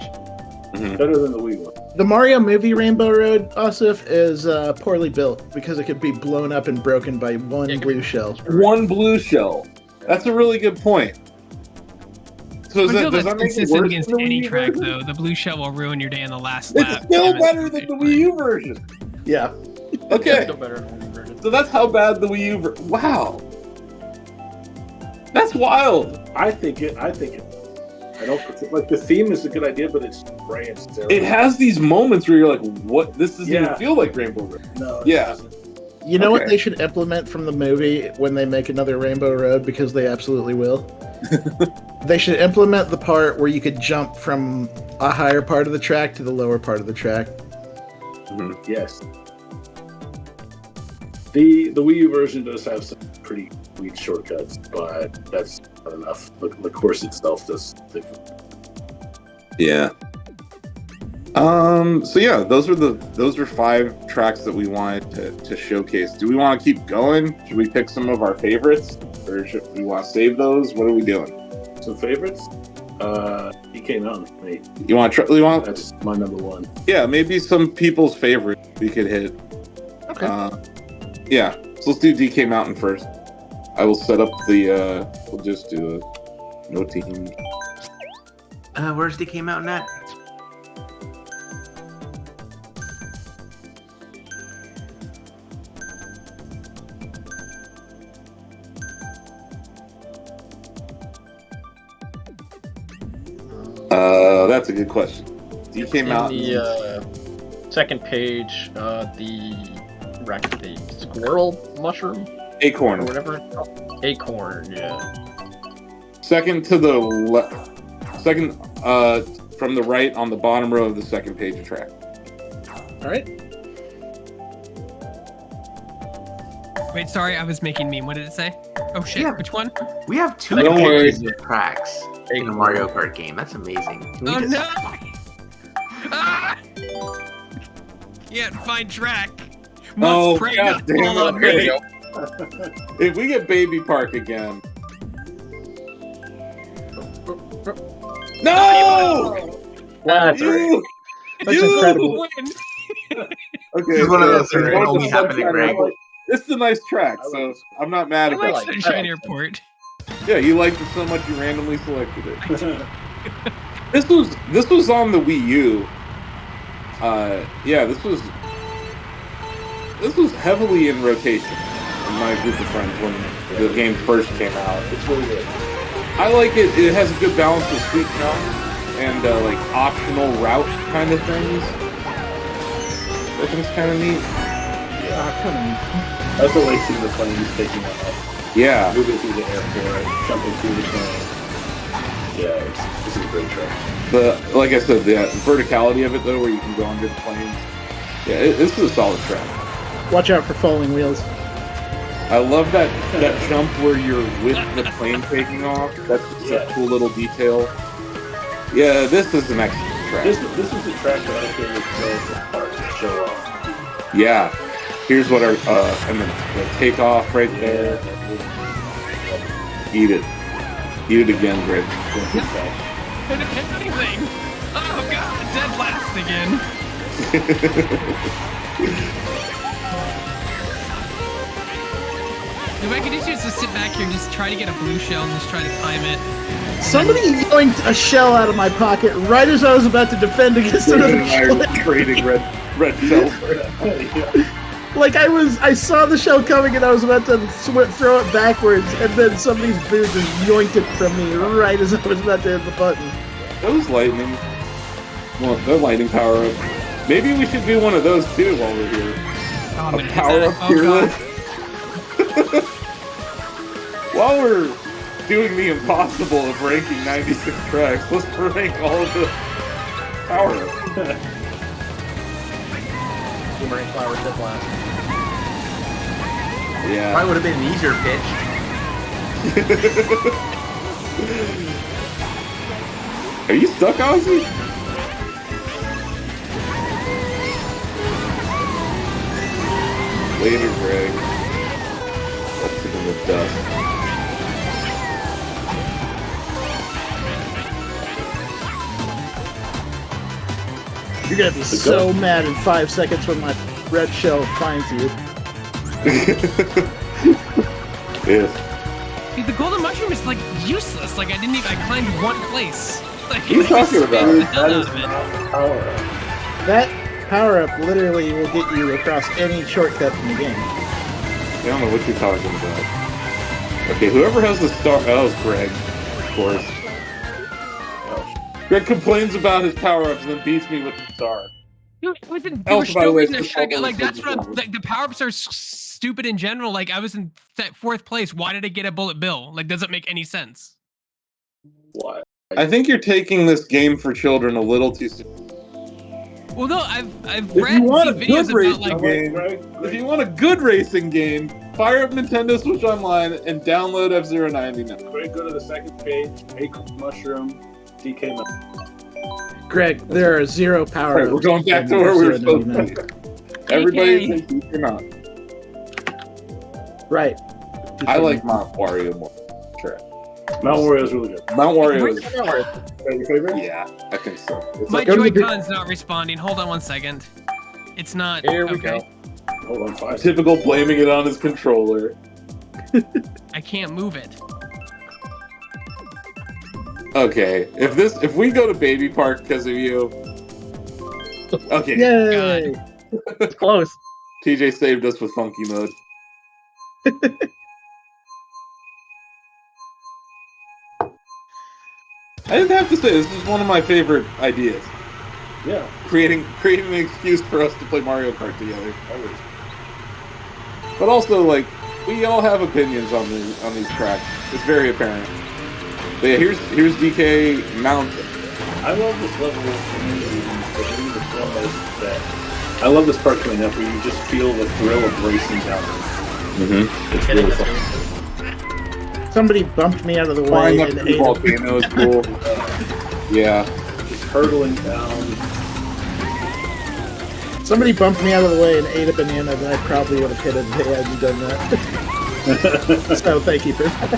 Speaker 3: Better than the Wii one.
Speaker 4: The Mario movie Rainbow Road, Asif, is poorly built because it could be blown up and broken by one blue shell.
Speaker 1: One blue shell. That's a really good point. So
Speaker 2: I feel
Speaker 1: does
Speaker 2: that's
Speaker 1: that make it
Speaker 2: consistent
Speaker 1: worse
Speaker 2: against
Speaker 1: than the
Speaker 2: any
Speaker 1: Wii U
Speaker 2: track,
Speaker 1: version?
Speaker 2: though. The blue shell will ruin your day in the last lap.
Speaker 1: It's still better than the Wii U version.
Speaker 4: Yeah.
Speaker 1: Okay,
Speaker 6: Still better than the Wii version.
Speaker 1: so that's how bad the Wii U version. Wow, that's wild.
Speaker 3: I think it. I don't like the theme is a good idea, but it's gray and sterile.
Speaker 1: It has these moments where you're like, "What? This doesn't even
Speaker 3: Yeah.
Speaker 1: feel like Rainbow Road."
Speaker 3: No. it
Speaker 1: Yeah.
Speaker 3: doesn't.
Speaker 4: You know what
Speaker 1: Okay.
Speaker 4: they should implement from the movie when they make another Rainbow Road, because they absolutely will? They should implement the part where you could jump from a higher part of the track to the lower part of the track.
Speaker 3: Yes. The Wii U version does have some pretty weak shortcuts, but that's not enough. The course itself does.
Speaker 1: Yeah. So yeah, those are 5 tracks that we wanted to showcase. Do we want to keep going? Should we pick some of our favorites, or should we want to save those? What are we doing?
Speaker 3: Some favorites? DK Mountain. Mate.
Speaker 1: You want to?
Speaker 3: That's my number 1.
Speaker 1: Yeah, maybe some people's favorite we could hit.
Speaker 4: Okay.
Speaker 1: Yeah, so let's do DK Mountain first. I will set up the. We'll just do no team.
Speaker 5: Where's DK Mountain at?
Speaker 1: That's a good question. DK Mountain.
Speaker 6: The second page, the squirrel mushroom
Speaker 1: Acorn.
Speaker 6: or whatever. It's called. Acorn, yeah.
Speaker 1: Second to the second from the right on the bottom row of the second page of track.
Speaker 4: All right.
Speaker 2: Wait, sorry, I was making meme. What did it say? Oh shit,
Speaker 5: Yeah.
Speaker 2: which one?
Speaker 5: We have 2
Speaker 1: Don't worry.
Speaker 5: pages of tracks in a Mario Kart game. That's amazing. Can we
Speaker 2: Oh
Speaker 5: just-
Speaker 2: no! Ah! Can't find track.
Speaker 1: Oh,
Speaker 2: Must pray
Speaker 1: God
Speaker 2: not
Speaker 1: damn
Speaker 2: fall
Speaker 1: it.
Speaker 2: on
Speaker 1: There
Speaker 2: me.
Speaker 1: you If we get Baby Park again. No!
Speaker 6: That's right.
Speaker 1: You!
Speaker 4: That's
Speaker 1: You!
Speaker 4: incredible.
Speaker 2: Win.
Speaker 1: Okay,
Speaker 5: This is one of those things
Speaker 1: so
Speaker 5: that only happen in Greg.
Speaker 1: This is a nice track, so I'm not mad
Speaker 2: I like
Speaker 1: about it.
Speaker 2: Sunshine Airport.
Speaker 1: Yeah, you liked it so much you randomly selected it. This was on the Wii U. Yeah, this was heavily in rotation in my group of friends when the game first came out.
Speaker 3: It's really good.
Speaker 1: I like it. It has a good balance of sweet jump and like optional route kind of things. I think it's kind of neat.
Speaker 3: That's the way through the planes taking off,
Speaker 1: Yeah.
Speaker 3: moving through the airport, jumping through the plane. Yeah, this is a great track.
Speaker 1: Like I said, the verticality of it though, where you can go under the planes. Yeah, this is a solid track.
Speaker 4: Watch out for falling wheels.
Speaker 1: I love that jump where you're with the plane taking off. That's just a cool little detail. Yeah, this is an excellent track.
Speaker 3: This is the track that I feel would go apart to show off.
Speaker 1: Yeah. Here's what our and then the takeoff right there. Eat it. Eat it again, Greg.
Speaker 2: I didn't hit anything. Oh god, dead last again. If I could just sit back here and just try to get a blue shell and just try to time it.
Speaker 4: Somebody yoinked a shell out of my pocket right as I was about to defend against another shell.
Speaker 1: Trading red shells.
Speaker 4: Like I saw the shell coming and I was about to throw it backwards, and then somebody's boot just yoinked it from me right as I was about to hit the button.
Speaker 1: Those lightning. Well, the lightning power up. Maybe we should do one of those too while we're here.
Speaker 2: Oh, I'm
Speaker 1: A
Speaker 2: gonna hit
Speaker 1: power
Speaker 2: that.
Speaker 1: up
Speaker 2: Oh,
Speaker 1: tier
Speaker 2: God.
Speaker 1: list. While we're doing the impossible of ranking 96 tracks, let's rank all of the power ups.
Speaker 6: Boomerang flower did last.
Speaker 1: Yeah.
Speaker 5: Probably would have been an easier pitch.
Speaker 1: Are you stuck, Ozzy? Later, Greg. Left it in the dust.
Speaker 4: You're gonna be so mad in 5 seconds when my red shell finds you.
Speaker 1: Yes.
Speaker 2: Dude, the golden mushroom is like useless. Like I climbed one place. Like
Speaker 1: What are you
Speaker 2: it
Speaker 1: talking
Speaker 2: spammed
Speaker 1: about?
Speaker 2: the hell
Speaker 3: That
Speaker 2: out
Speaker 3: is
Speaker 2: of it.
Speaker 3: not power up.
Speaker 4: That power-up literally will get you across any shortcut in the game.
Speaker 1: I don't know what you're talking about. Okay, whoever has the star. Oh, that was Greg, of course. Greg complains about his power ups and then beats me with the star.
Speaker 2: Dude, I was in, they
Speaker 1: Also,
Speaker 2: were
Speaker 1: by the way,
Speaker 2: stupid in
Speaker 1: it's
Speaker 2: the
Speaker 1: just
Speaker 2: Shag- like
Speaker 1: all
Speaker 2: that's
Speaker 1: those
Speaker 2: what like the power ups are stupid in general. Like I was in fourth place. Why did I get a bullet bill? Like doesn't make any sense.
Speaker 3: What?
Speaker 1: I think you're taking this game for children a little too soon.
Speaker 2: Well, no, I've
Speaker 1: If
Speaker 2: read
Speaker 1: you want a
Speaker 2: videos
Speaker 1: good
Speaker 2: about
Speaker 1: racing
Speaker 2: like
Speaker 1: game, if you want a good racing game, Fire up Nintendo Switch Online and download F-Zero 99.
Speaker 3: Craig, go to the second page. Acorn Mushroom, DK Mushroom.
Speaker 4: Greg, there are 0 power
Speaker 1: Alright, we're going back to where we were supposed to be. Everybody thinks you're not.
Speaker 4: Right.
Speaker 1: I like Mount Wario more. Sure.
Speaker 3: Mount Wario is really good.
Speaker 1: Mount Wario is...
Speaker 3: Your favorite?
Speaker 1: Yeah, I think so. It's
Speaker 2: My
Speaker 1: like,
Speaker 2: Joy-Con's not responding. Hold on 1 second. It's not.
Speaker 6: Here we
Speaker 2: okay.
Speaker 6: go.
Speaker 3: Hold on, 5
Speaker 1: typical blaming it on his controller.
Speaker 2: I can't move it.
Speaker 1: Okay, if we go to Baby Park because of you... Okay,
Speaker 4: Yay!
Speaker 6: It's close.
Speaker 1: TJ saved us with Funky Mode. I didn't have to say, this is one of my favorite ideas.
Speaker 3: Yeah,
Speaker 1: Creating an excuse for us to play Mario Kart together.
Speaker 3: always.
Speaker 1: But also, like, we all have opinions on these tracks. It's very apparent. But yeah, here's DK Mountain.
Speaker 3: I love this level that I love this part coming up where you just feel the thrill of racing down.
Speaker 1: Mm-hmm.
Speaker 3: It's really fun.
Speaker 4: Somebody bumped me out of the way.
Speaker 1: Flying up
Speaker 4: and
Speaker 1: to the volcano is cool. Yeah.
Speaker 3: Just hurtling down.
Speaker 4: Somebody bumped me out of the way and ate a banana that I probably would have hit if they hadn't done that. So thank you for that.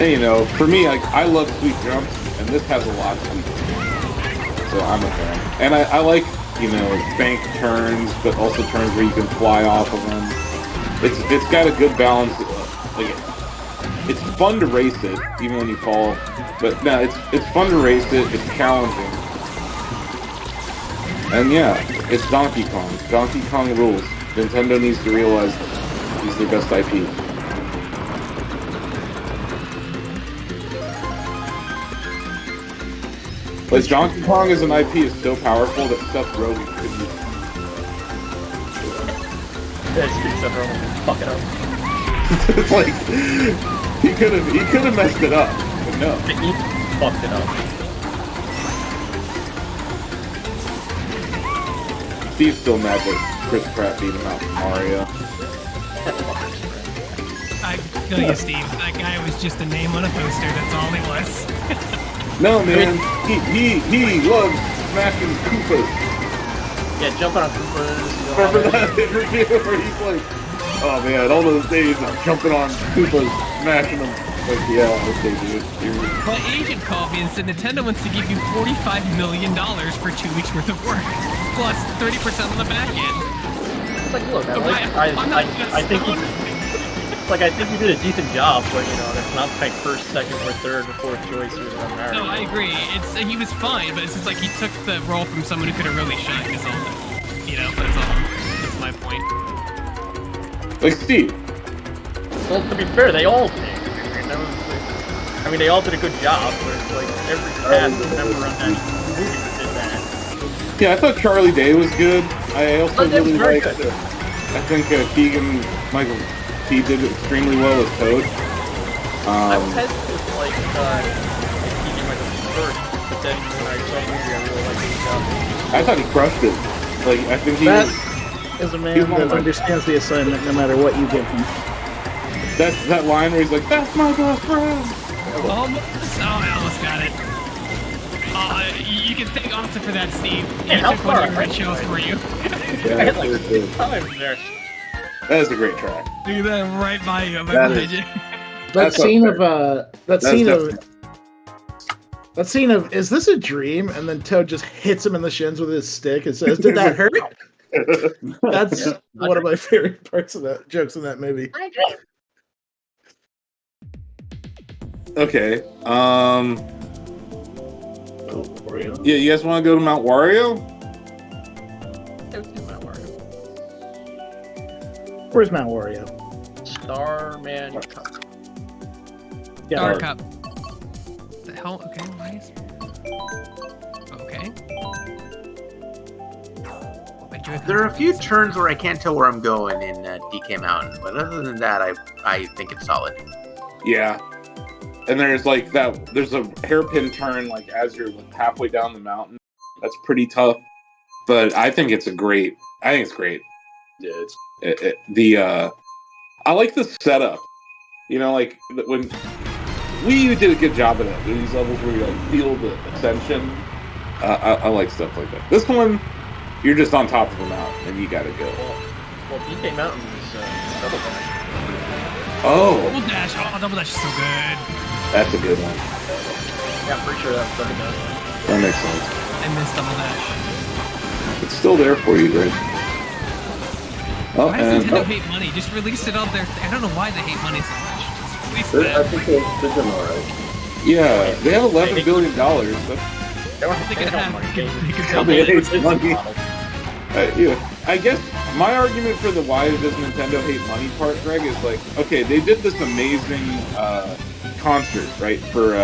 Speaker 1: And you know, for me, like, I love sweet jumps, and this has a lot of sweet jumps. So I'm a fan. And I like, you know, bank turns, but also turns where you can fly off of them. It's got a good balance. Like, it's fun to race it, even when you fall. But no, it's fun to race it. It's challenging. And yeah, it's Donkey Kong. Donkey Kong rules. Nintendo needs to realize that he's their best IP. Like, Donkey Kong as an IP is so powerful that Seth Rogen could use it.
Speaker 6: Yeah, just get Seth Rogen and fuck it up.
Speaker 1: It's like he could have messed it up, but no.
Speaker 6: He fucked it up.
Speaker 1: Steve's still mad that Chris Pratt beat him out from Mario.
Speaker 2: I feel you, Steve. That guy was just a name on a poster. That's all he was.
Speaker 1: No, man, he loves smashing Koopas.
Speaker 6: Yeah, jumping on Koopas.
Speaker 1: Remember that interview where he's like, "Oh man, all those days of jumping on Koopas, smashing them." Like, yeah, okay, dude.
Speaker 2: My agent called me and said Nintendo wants to give you $45 million for 2 weeks worth of work, plus 30% on the back end.
Speaker 6: It's like, look,
Speaker 2: I'm
Speaker 6: think I think you did a decent job, but you know, that's not like first, second, or third, or fourth choice or whatever.
Speaker 2: No, I agree. He was fine, but it's just like he took the role from someone who could have really shined. Is all. You know, that's all. That's my point.
Speaker 1: Like Steve.
Speaker 6: Well, to be fair, they all did. I mean, they all did a good job, but it's like every cast member on that movie did that.
Speaker 1: Yeah, I thought Charlie Day was good. I also really liked.
Speaker 6: Good.
Speaker 1: I think Keegan Michael T did extremely well as Toad.
Speaker 6: I was hesitant like Keegan Michael first, but then when I saw the movie, I really liked his job.
Speaker 1: I thought he crushed it. Like, I think he
Speaker 4: That
Speaker 1: was.
Speaker 4: is a man that understands the assignment no matter what you give him.
Speaker 1: That line where he's like, "That's my best friend."
Speaker 2: Almost. Oh, I almost got it. You can thank Austin for that, Steve.
Speaker 6: Yeah,
Speaker 2: He
Speaker 6: how
Speaker 2: took one
Speaker 6: far?
Speaker 2: of your red shells for you.
Speaker 1: Yeah,
Speaker 6: I had like
Speaker 1: that's good.
Speaker 6: 6 times there.
Speaker 1: That is a great track.
Speaker 2: Look at that right by you.
Speaker 1: That
Speaker 2: Behind
Speaker 1: is-
Speaker 2: you.
Speaker 4: That scene of is this a dream? And then Toad just hits him in the shins with his stick and says, "Did that hurt?" That's one of my favorite parts of that jokes in that movie.
Speaker 1: Okay.
Speaker 3: Wario.
Speaker 1: Yeah, you guys want to go to Mount Wario?
Speaker 4: Where's Mount Wario?
Speaker 6: Starman.
Speaker 4: Yeah,
Speaker 2: Star Cup. The hell? Okay, nice. Okay.
Speaker 5: There are a few turns where I can't tell where I'm going in DK Mountain, but other than that, I think it's solid.
Speaker 1: Yeah. And there's like there's a hairpin turn like as you're like halfway down the mountain. That's pretty tough. But I think it's great.
Speaker 3: Yeah, it's
Speaker 1: I like the setup. You know, like when Wii U did a good job of that. These levels where you like feel the ascension. I like stuff like that. This one, you're just on top of a mountain and you gotta go.
Speaker 6: Well, DK Mountain is double dash.
Speaker 1: Oh,
Speaker 2: Double dash. Oh, double dash is so good.
Speaker 1: that's a good one.
Speaker 6: Yeah, I'm pretty sure that's double dash.
Speaker 1: That makes sense.
Speaker 2: I miss double dash.
Speaker 1: It's still there for you, right? Oh,
Speaker 2: Why does
Speaker 1: and
Speaker 2: Nintendo hate money? Just release it on their. I don't know why they hate money so much. Just release
Speaker 3: I
Speaker 2: that.
Speaker 3: think they're doing all right.
Speaker 1: yeah, they have $11 billion. That's,
Speaker 6: They don't
Speaker 2: They
Speaker 6: they
Speaker 2: could
Speaker 6: don't
Speaker 2: have.
Speaker 6: money.
Speaker 2: They could
Speaker 1: How
Speaker 2: double
Speaker 1: they
Speaker 2: it.
Speaker 1: hate money. Yeah, I guess my argument for the why does Nintendo hate money part, Greg, is like, okay, they did this amazing concert, right, for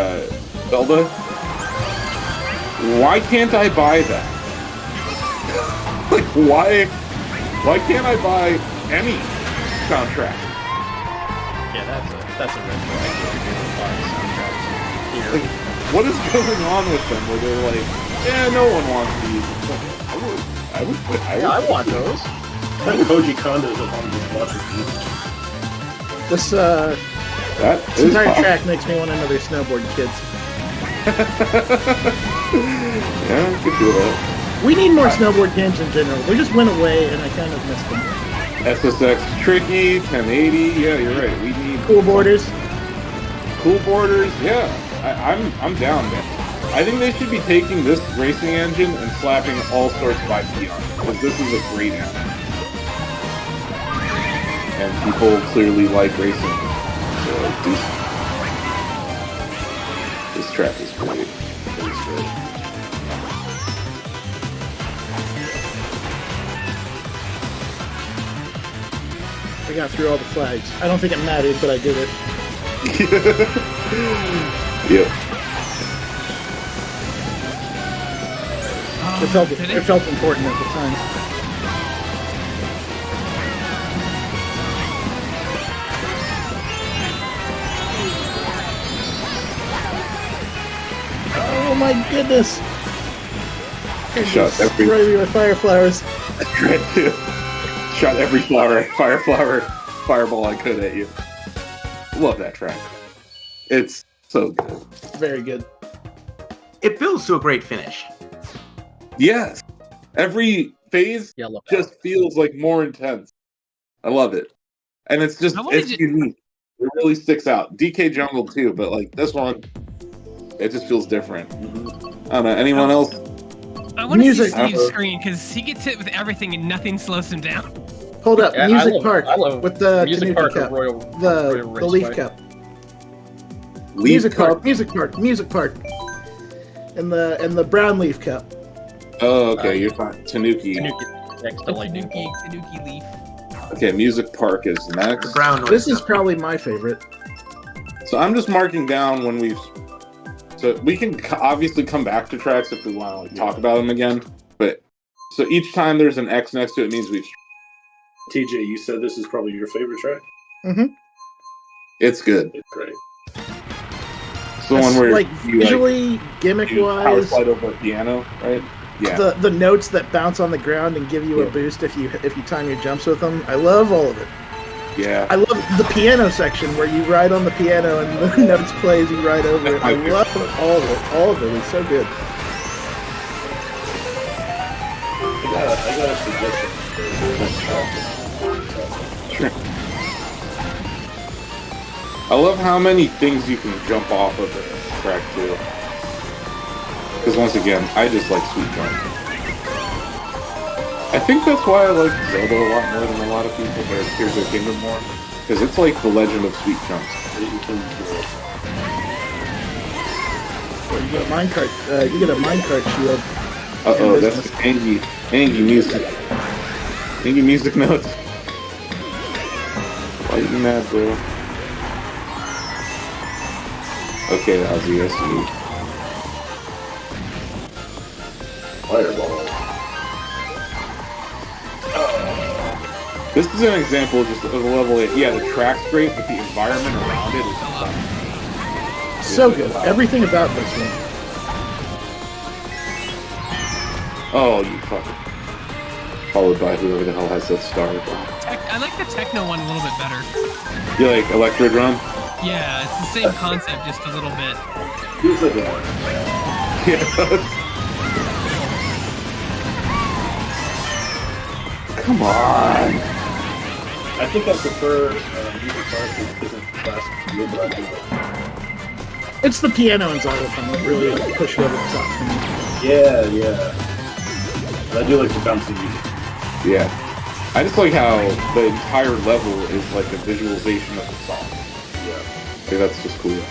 Speaker 1: Zelda. Why can't I buy that? Like, why can't I buy any soundtrack?
Speaker 6: Yeah, that's a red flag. If you're doing a lot of soundtracks here.
Speaker 1: Like, what is going on with them where they're like, yeah, no one wants these. It's like, I would.
Speaker 6: Yeah, I want those.
Speaker 3: I think Koji Kondo's at home just watching these.
Speaker 4: This
Speaker 1: That
Speaker 4: this
Speaker 1: is
Speaker 4: entire
Speaker 1: possible.
Speaker 4: track makes me want another snowboard, kids.
Speaker 1: Yeah, I could do that.
Speaker 4: We need more snowboard games in general. They just went away, and I kind of missed them.
Speaker 1: SSX Tricky, 1080. Yeah, you're right. We need
Speaker 4: Cool borders.
Speaker 1: cool borders. Yeah, I'm down, man. I think they should be taking this racing engine and slapping all sorts of IP on it, because this is a great engine. And people clearly like racing. So this track is great. It's great.
Speaker 4: I got through all the flags. I don't think it mattered, but I did it.
Speaker 1: Yep.
Speaker 4: It felt
Speaker 2: Did
Speaker 4: it felt important at the time. Oh my goodness!
Speaker 1: I shot every
Speaker 4: Destroy me with fire flowers.
Speaker 1: I tried to. Shot every fireball I could at you. Love that track. It's so good.
Speaker 4: Very good.
Speaker 5: It builds to a great finish.
Speaker 1: Yes. Every phase
Speaker 6: Yellow.
Speaker 1: just feels like more intense. I love it. And it's just,
Speaker 2: I wanted
Speaker 1: it's
Speaker 2: to-
Speaker 1: unique. It really sticks out. DK Jungle too, but like this one, it just feels different. I don't know. Anyone else?
Speaker 2: I want to see
Speaker 4: Music.
Speaker 2: Steve's screen because he gets hit with everything and nothing slows him down.
Speaker 4: Hold up,
Speaker 6: Yeah,
Speaker 4: Music Park
Speaker 6: I love
Speaker 4: with the
Speaker 6: Music
Speaker 4: Tanuki
Speaker 6: Park
Speaker 4: Cup,
Speaker 6: or Royal
Speaker 4: the Leaf
Speaker 6: Raceway.
Speaker 4: Cup.
Speaker 1: Leaf
Speaker 4: Music
Speaker 1: Cup?
Speaker 4: Park, Music Park, and the Brown Leaf Cup.
Speaker 1: Oh, okay. You're fine. Tanuki.
Speaker 6: Tanuki next to Lightning Bolt.
Speaker 2: Tanuki Leaf.
Speaker 1: Okay, Music Park is next.
Speaker 5: The brown
Speaker 4: This
Speaker 5: noise.
Speaker 4: is probably my favorite.
Speaker 1: So I'm just marking down when we've. So we can obviously come back to tracks if we want to like talk about them again. But so each time there's an X next to it means we've.
Speaker 3: TJ, you said this is probably your favorite track?
Speaker 4: Mm-hmm.
Speaker 1: It's good.
Speaker 3: It's great.
Speaker 1: It's the one where
Speaker 4: like
Speaker 1: you
Speaker 4: visually, gimmick
Speaker 1: you power
Speaker 4: wise,
Speaker 1: slide over a piano, right? Yeah.
Speaker 4: the notes that bounce on the ground and give you
Speaker 1: Yeah.
Speaker 4: a boost if you time your jumps with them. I love all of it.
Speaker 1: Yeah.
Speaker 4: I love the piano section where you ride on the piano and the notes play as you ride over it. I love all of it. All of it is so good.
Speaker 3: I got a suggestion.
Speaker 1: Sure. I love how many things you can jump off of the track too. Because once again, I just like sweet jumps. I think that's why I like Zelda a lot more than a lot of people, but Tears of the Kingdom more. Because it's like the legend of sweet jumps.
Speaker 4: Or you get a minecart. You get a minecart shield.
Speaker 1: Uh-oh, that's the Angie music. Angie music notes. Why are you mad, bro? Okay, Ozzy, I see.
Speaker 3: Fireball.
Speaker 1: This is an example just of a level that, yeah, the track's great, but the environment around it is fun.
Speaker 4: So good. Everything about this one.
Speaker 1: Oh, you fucker. followed by whoever the hell has that star.
Speaker 2: I like the techno one a little bit better.
Speaker 1: You like Electro Drum?
Speaker 2: Yeah, it's the same concept, just a little bit.
Speaker 3: He's like
Speaker 1: Yeah. Come on.
Speaker 3: I think I prefer music parts that isn't classic view, but I do it.
Speaker 4: It's the piano and xylophone that really push it over the top for me.
Speaker 3: Yeah. But I do like the bouncy music.
Speaker 1: Yeah. I just like how the entire level is like a visualization of the song.
Speaker 3: Yeah.
Speaker 1: Okay, that's just cool.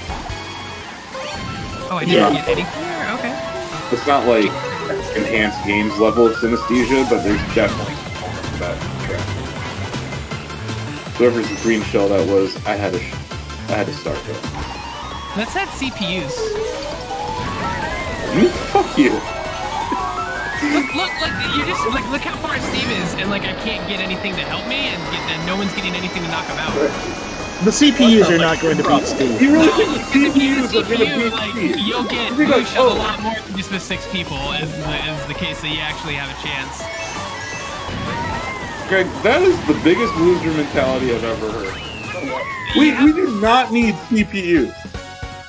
Speaker 2: Oh, I didn't get anything there? Okay.
Speaker 1: It's not like enhanced games level of synesthesia, but there's definitely that track. Whoever's the green shell that was, I had to start it.
Speaker 2: Let's add CPUs.
Speaker 1: Fuck you.
Speaker 2: Look, you're just look how far Steve is, and I can't get anything to help me, and no one's getting anything to knock him out.
Speaker 4: The CPUs are not going to beat Steve.
Speaker 1: You really think the CPUs are going to
Speaker 2: CPU,
Speaker 1: beat Steve?
Speaker 2: you'll get blue shell a lot more than just with 6 people, is the case that you actually have a chance.
Speaker 1: Greg, that is the biggest loser mentality I've ever heard. We do not need CPU.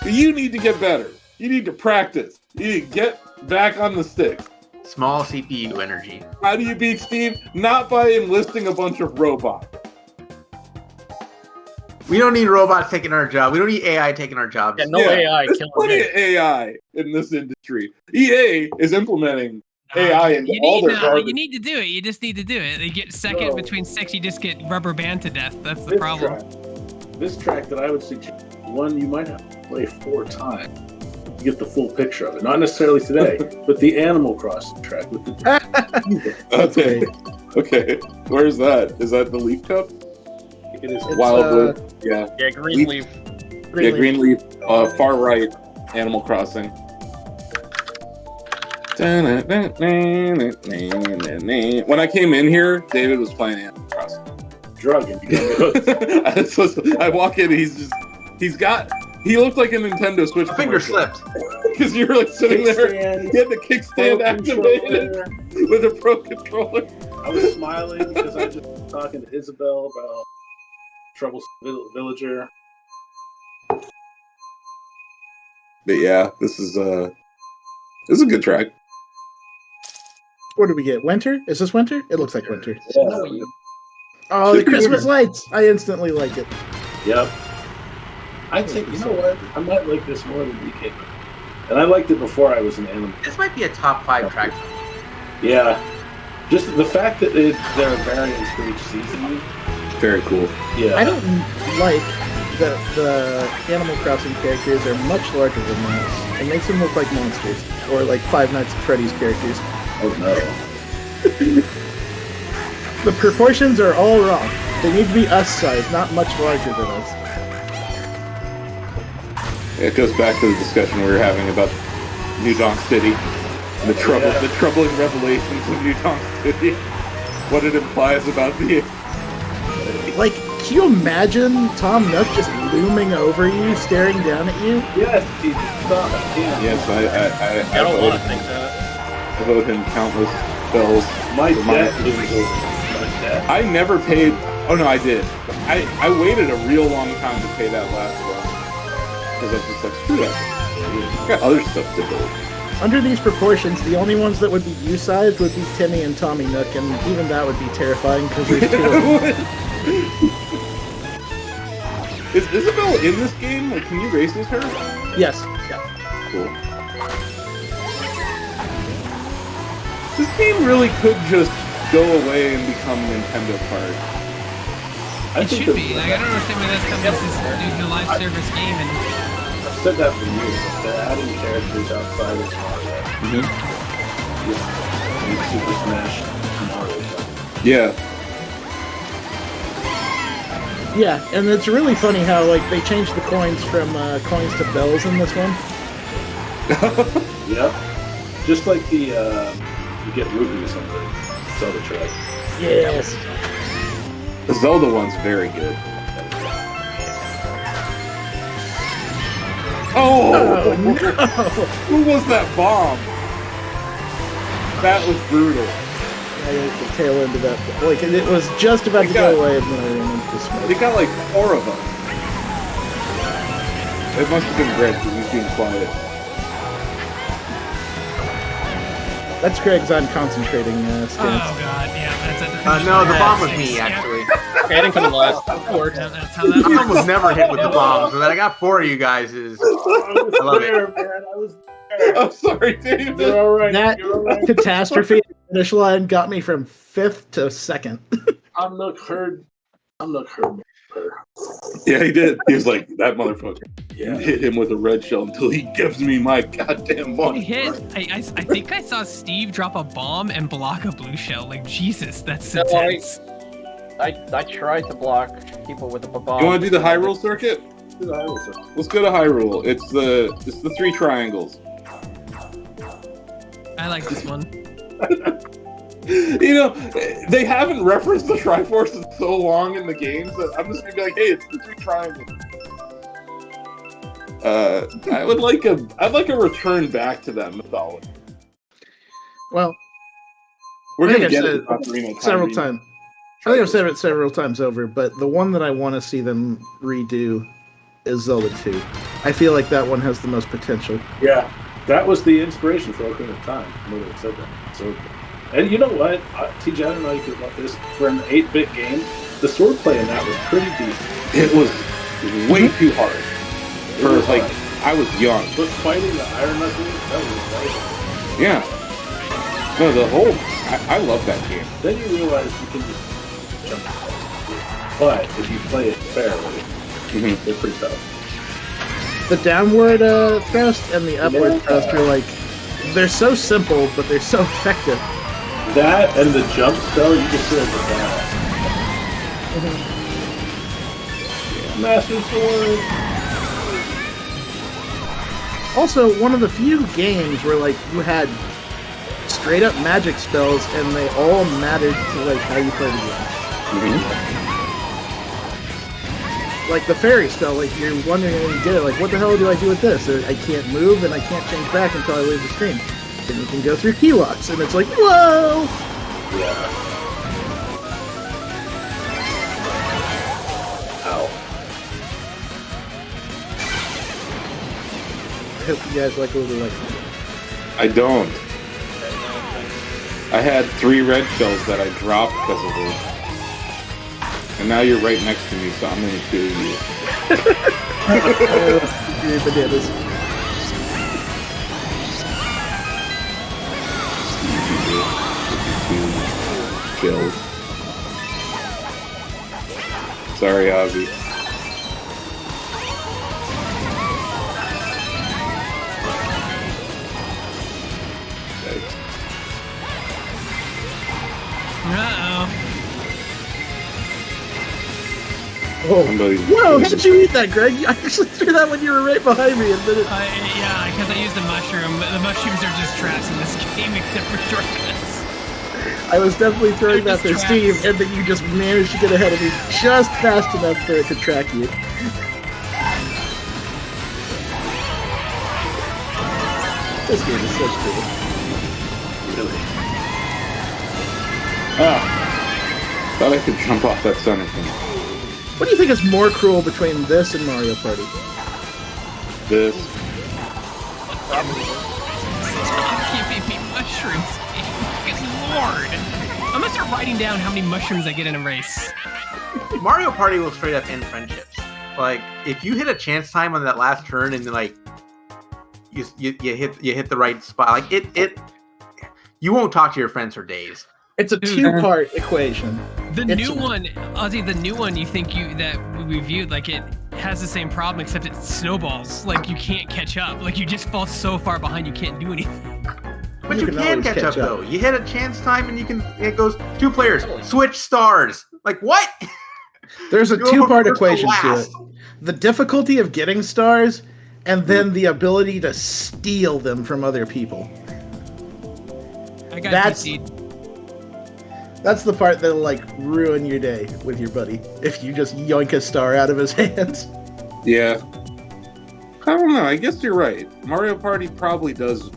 Speaker 1: You need to get better. You need to practice. You need to get back on the sticks.
Speaker 5: Small CPU energy.
Speaker 1: How do you beat Steve? Not by enlisting a bunch of robots.
Speaker 5: We don't need robots taking our job. We don't need AI taking our jobs.
Speaker 6: Yeah, no AI
Speaker 1: There's
Speaker 6: killing
Speaker 1: plenty
Speaker 6: me.
Speaker 1: of AI in this industry. EA is implementing AI into all their garbage.
Speaker 2: You need to do it. You just need to do it. You get second between 6, you just get rubber band to death. That's the problem.
Speaker 3: This track that I would suggest, one you might have to play 4 times to get the full picture of it. Not necessarily today, but the Animal Crossing track with the.
Speaker 1: Okay. Where's that? Is that the Leaf Cup?
Speaker 3: It is
Speaker 1: Wildwood. Yeah.
Speaker 6: Yeah, green leaf.
Speaker 1: Green Leaf. Far right. Animal Crossing. When I came in here, David was playing Animal Crossing.
Speaker 3: drug and
Speaker 1: I walk in, he looked like a Nintendo Switch.
Speaker 5: My finger slipped.
Speaker 1: Because you were like sitting there, you had the kickstand activated with a pro controller.
Speaker 3: I was smiling because I was just talking to Isabel about Troublesome Villager.
Speaker 1: But yeah, this is a good track.
Speaker 4: What did we get? Winter? Is this winter? It looks like winter.
Speaker 3: Yeah.
Speaker 4: Oh, the Christmas lights! I instantly like it.
Speaker 3: Yep. I think, you know what? I might like this more than DK. And I liked it before I was an anime.
Speaker 5: This might be a top 5 track.
Speaker 3: Yeah. Just the fact that there are variants for each season.
Speaker 1: Very cool.
Speaker 3: Yeah.
Speaker 4: I don't like that the Animal Crossing characters are much larger than that. It makes them look like monsters. Or like Five Nights at Freddy's characters.
Speaker 3: Oh no.
Speaker 4: The proportions are all wrong. They need to be us size, not much larger than us.
Speaker 1: It goes back to the discussion we were having about New Donk City, the troubling revelations of New Donk City, what it implies about the.
Speaker 4: Like, can you imagine Tom Nook just looming over you, staring down at you?
Speaker 3: Yes, he's not. Yeah.
Speaker 1: Yes,
Speaker 6: Got a lot of things out.
Speaker 1: I owed him countless bills.
Speaker 3: My
Speaker 1: for
Speaker 3: debt is over. My debt.
Speaker 1: I never paid. Oh no, I did. I waited a real long time to pay that last one because I was just like, screw that. I got other stuff to do.
Speaker 4: Under these proportions, the only ones that would be U-sized would be Timmy and Tommy Nook, and even that would be terrifying because there's 2 of them.
Speaker 1: Is Isabel in this game? Like, can you race as her?
Speaker 4: Yes.
Speaker 1: Cool. This game really could just go away and become Nintendo Kart.
Speaker 3: I
Speaker 2: It
Speaker 3: think
Speaker 2: should be. Like, I don't understand why that's coming as the live service game and.
Speaker 3: I've said that for years. They're adding characters outside of Mario. Just in Super Smash Mario.
Speaker 1: Yeah.
Speaker 4: Yeah, and it's really funny how, like, they changed the coins from coins to bells in this one.
Speaker 3: Yep. Just like the, you get rubies on the Zelda track.
Speaker 4: Yes.
Speaker 1: The Zelda one's very good. Oh!
Speaker 4: No!
Speaker 1: Who was that bomb? That was brutal.
Speaker 4: I ate the tail end of that. Like, it was just about to go away, and then I ran into the smoke.
Speaker 1: They got like 4 of them. It must have been Greg because he's being quiet.
Speaker 4: That's Greg's unconcentrating stance.
Speaker 2: Oh god, yeah, that's at the
Speaker 5: No, the bomb was me, actually.
Speaker 6: Okay, I didn't come in last. It worked.
Speaker 2: That's how that
Speaker 5: I
Speaker 2: works.
Speaker 5: almost never hit with the bomb, so that I got 4 of you guys is...
Speaker 3: I was
Speaker 5: I love
Speaker 3: there,
Speaker 5: it.
Speaker 3: man. I was there.
Speaker 1: I'm sorry, David.
Speaker 3: You're all right.
Speaker 4: That
Speaker 3: You're all right.
Speaker 4: catastrophe finish line got me from 5th to 2nd.
Speaker 3: I'm not heard.
Speaker 1: Yeah, he did. He was like, that motherfucker.
Speaker 3: Yeah.
Speaker 1: Hit him with a red shell until he gives me my goddamn money.
Speaker 2: I think I saw Steve drop a bomb and block a blue shell. Like, Jesus, that's
Speaker 6: No,
Speaker 2: intense.
Speaker 6: I tried to block people with the bomb.
Speaker 1: You want to do the Hyrule circuit? Let's go to Hyrule. It's the 3 triangles.
Speaker 2: I like this one.
Speaker 1: You know, they haven't referenced the Triforce in so long in the games that I'm just gonna be like, hey, it's the 3 triangles. I'd like a return back to that mythology.
Speaker 4: Well,
Speaker 1: We're
Speaker 4: I
Speaker 1: gonna
Speaker 4: think
Speaker 1: get
Speaker 4: I've
Speaker 1: it
Speaker 4: said
Speaker 1: Ocarina
Speaker 4: several
Speaker 1: Time.
Speaker 4: times. I think I've said it several times over, but the one that I want to see them redo is Zelda 2. I feel like that one has the most potential.
Speaker 3: Yeah, that was the inspiration for Ocarina of Time. When they said that. So, and you know what, TJ, I don't know if you want this. For an 8-bit game, the swordplay in that was pretty decent.
Speaker 1: It was way too hard.
Speaker 3: It
Speaker 1: For
Speaker 3: was
Speaker 1: like,
Speaker 3: hard.
Speaker 1: I was young.
Speaker 3: But fighting the Iron Knuckles, that was amazing.
Speaker 1: Yeah. No, the whole. I love that game.
Speaker 3: Then you realize you can just jump. But if you play it fairly, they're pretty tough.
Speaker 4: The downward thrust and the upward thrust are like, they're so simple, but they're so effective.
Speaker 3: That and the jump spell, you just feel the Master Sword.
Speaker 4: Also, one of the few games where like you had straight up magic spells and they all mattered to like how you played the game. Like the fairy spell, like you're wondering when you get it, like what the hell do I do with this? I can't move and I can't change back until I leave the screen. Then you can go through key locks and it's like, whoa!
Speaker 3: Yeah. Ow.
Speaker 4: I hope you guys like what we like.
Speaker 1: I don't. I had 3 red shells that I dropped because of it. And now you're right next to me, so I'm gonna kill you.
Speaker 4: Bananas.
Speaker 1: Killed. Sorry, Ozzy.
Speaker 2: Uh-oh.
Speaker 4: Oh.
Speaker 1: Somebody-
Speaker 4: Whoa, how did you eat that, Greg? I actually threw that when you were right behind me. And then it...
Speaker 2: Yeah, because I used a mushroom. The mushrooms are just traps in this game, except for shortcuts.
Speaker 4: I was definitely throwing that
Speaker 2: They're
Speaker 4: to
Speaker 2: just
Speaker 4: Steve,
Speaker 2: traps.
Speaker 4: and then you just managed to get ahead of me just fast enough for it to track you. This game is so cool.
Speaker 3: Really.
Speaker 1: Thought I could jump off that center thing.
Speaker 4: What do you think is more cruel between this and Mario Party?
Speaker 1: This.
Speaker 2: Stop giving me mushrooms. Good lord. I'm gonna start writing down how many mushrooms I get in a race.
Speaker 5: Mario Party will straight up end friendships. Like, if you hit a chance time on that last turn and then, like, you hit the right spot, like, you won't talk to your friends for days.
Speaker 4: It's a two-part equation.
Speaker 2: The new one, Ozzy, the new one, you think that we reviewed, like, it has the same problem, except it snowballs. Like, you can't catch up. Like, you just fall so far behind, you can't do anything.
Speaker 5: But you can
Speaker 4: always
Speaker 5: catch up, though. You hit a chance time and it goes 2 players, switch stars. Like, what?
Speaker 4: There's a
Speaker 5: You're
Speaker 4: two-part
Speaker 5: first to
Speaker 4: equation to it.
Speaker 5: last.
Speaker 4: The difficulty of getting stars, and then the ability to steal them from other people.
Speaker 2: I got
Speaker 4: That's-
Speaker 2: DC'd.
Speaker 4: That's the part that'll, like, ruin your day with your buddy, if you just yoink a star out of his hands.
Speaker 1: Yeah. I don't know. I guess you're right. Mario Party probably does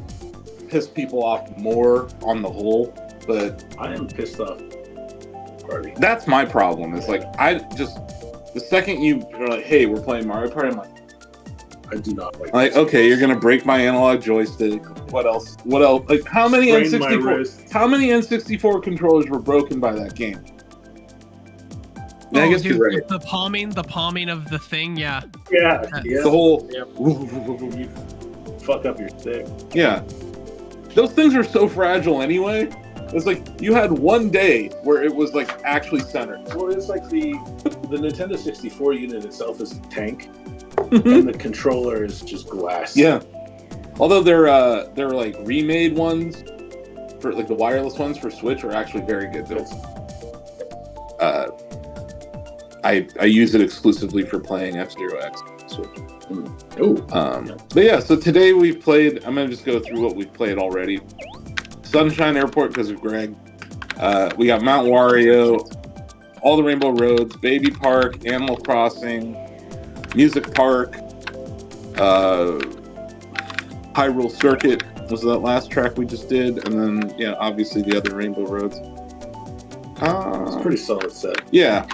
Speaker 1: piss people off more on the whole. but
Speaker 3: I am pissed off. Party.
Speaker 1: that's my problem. It's like the second you are like, hey, we're playing Mario Party, I'm
Speaker 3: I do not like.
Speaker 1: like, okay, you're gonna break my analog joystick. What else? What else? Like, how many
Speaker 3: Sprain my
Speaker 1: N64?
Speaker 3: wrist.
Speaker 1: How many N64 controllers were broken by that game? Yeah, I guess
Speaker 2: dude,
Speaker 1: you're right.
Speaker 2: The palming of the thing, yeah.
Speaker 3: Yeah.
Speaker 1: The whole,
Speaker 3: You fuck up your stick.
Speaker 1: yeah. Those things are so fragile anyway. It's like you had one day where it was like actually centered.
Speaker 3: Well, it's like the Nintendo 64 unit itself is a tank, and the controller is just glass.
Speaker 1: Yeah. Although they're like remade ones for like the wireless ones for Switch are actually very good. I use it exclusively for playing F-Zero X Switch.
Speaker 3: Oh.
Speaker 1: But yeah, so today we've played. I'm gonna just go through what we've played already. Sunshine Airport because of Greg. We got Mount Wario, all the Rainbow Roads, Baby Park, Animal Crossing, Music Park, Hyrule Circuit was that last track we just did, and then yeah, obviously the other Rainbow Roads.
Speaker 3: It's a pretty solid set.
Speaker 1: Yeah.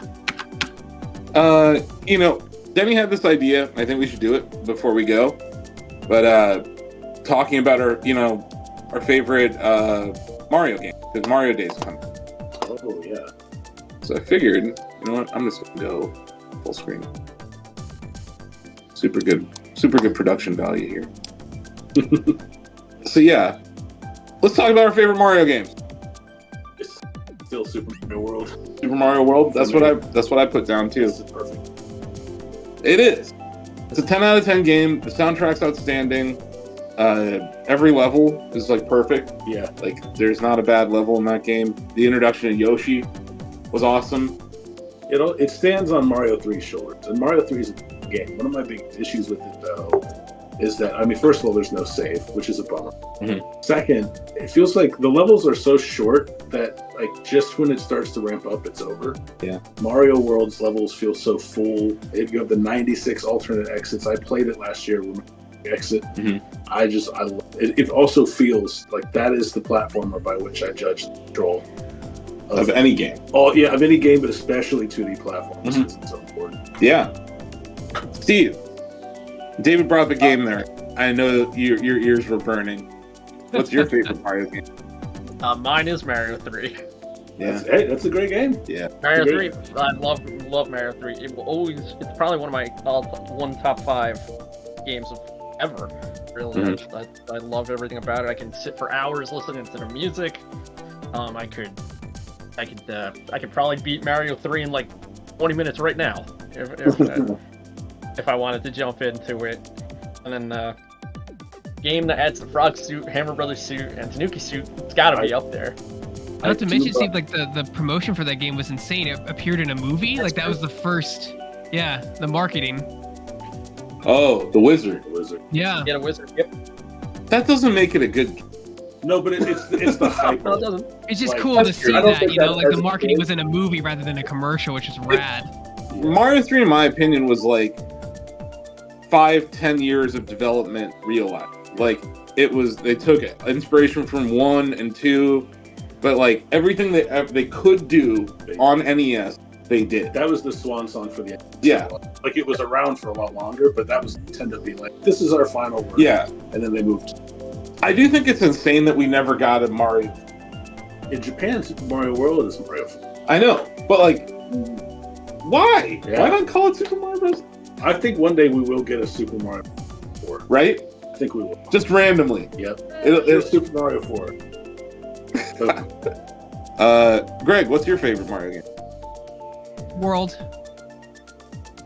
Speaker 1: Denny had this idea. I think we should do it before we go. But talking about our favorite Mario game, because Mario Day is coming.
Speaker 3: Oh yeah.
Speaker 1: So I figured, you know what? I'm just gonna go full screen. Super good production value here. So yeah, let's talk about our favorite Mario games.
Speaker 3: It's still Super Mario World.
Speaker 1: Super Mario World. That's what I put down too.
Speaker 3: This is perfect.
Speaker 1: It is. It's a 10 out of 10 game. The soundtrack's outstanding. Every level is like perfect.
Speaker 3: Yeah.
Speaker 1: Like there's not a bad level in that game. The introduction of Yoshi was awesome.
Speaker 3: It stands on Mario 3's shoulders, and Mario 3 is a game. One of my big issues with it, though, is that, I mean, first of all, there's no save, which is a bummer.
Speaker 1: Mhm.
Speaker 3: Second, it feels like the levels are so short that, like, just when it starts to ramp up, it's over.
Speaker 1: Yeah.
Speaker 3: Mario World's levels feel so full. You have the 96 alternate exits. I played it last year with my exit.
Speaker 1: Mhm.
Speaker 3: I love it. It also feels like that is the platformer by which I judge the control
Speaker 1: Of any game.
Speaker 3: Oh yeah, of any game, but especially 2D platforms.
Speaker 1: Mhm.
Speaker 3: It's so important.
Speaker 1: Yeah. Steve, David brought the game there. I know your ears were burning. What's your favorite Mario game?
Speaker 6: Mine is Mario 3.
Speaker 1: Yeah.
Speaker 3: That's a great game.
Speaker 1: Yeah.
Speaker 6: Mario
Speaker 3: It's a
Speaker 6: 3,
Speaker 3: great
Speaker 6: I love Mario 3. It's probably one of my top 5 games of ever. Really,
Speaker 1: Mm-hmm.
Speaker 6: I love everything about it. I can sit for hours listening to the music. I could probably beat Mario 3 in like 20 minutes right now if I wanted to jump into it. And then game that adds the Frog suit, Hammer Brothers suit, and Tanuki suit, it's gotta be up there.
Speaker 2: Not to mention, Steve, like the promotion for that game was insane. It appeared in a movie. Like that was the first, the marketing.
Speaker 1: Oh, the Wizard.
Speaker 2: Yeah.
Speaker 6: Get a wizard. Yep.
Speaker 1: That doesn't make it a good.
Speaker 3: No, but it's the hype.
Speaker 6: No, it doesn't.
Speaker 2: It's just
Speaker 3: Like,
Speaker 2: cool to
Speaker 3: that's
Speaker 2: see
Speaker 3: true. I don't
Speaker 2: that,
Speaker 3: think
Speaker 2: like
Speaker 3: that's
Speaker 2: the marketing
Speaker 3: good.
Speaker 2: was in a movie rather than a commercial, which is rad.
Speaker 1: Mario 3, in my opinion, was like 5-10 years of development realized. Like they took inspiration from 1 and 2, but like everything they could do on NES, they did.
Speaker 3: That was the swan song for the
Speaker 1: Yeah.
Speaker 3: Like it was around for a lot longer, but that was Nintendo being like, this is our final word.
Speaker 1: Yeah.
Speaker 3: And then they moved.
Speaker 1: I do think it's insane that we never got a Mario.
Speaker 3: In Japan, Super Mario World is Mario 4.
Speaker 1: I know, but like, why?
Speaker 3: Yeah.
Speaker 1: Why not call it Super Mario Bros?
Speaker 3: I think one day we will get a Super Mario 4.
Speaker 1: Right?
Speaker 3: I think we will.
Speaker 1: Just randomly.
Speaker 3: Yep.
Speaker 1: It'll-
Speaker 3: It's Super Mario 4.
Speaker 1: Greg, what's your favorite Mario game?
Speaker 2: World.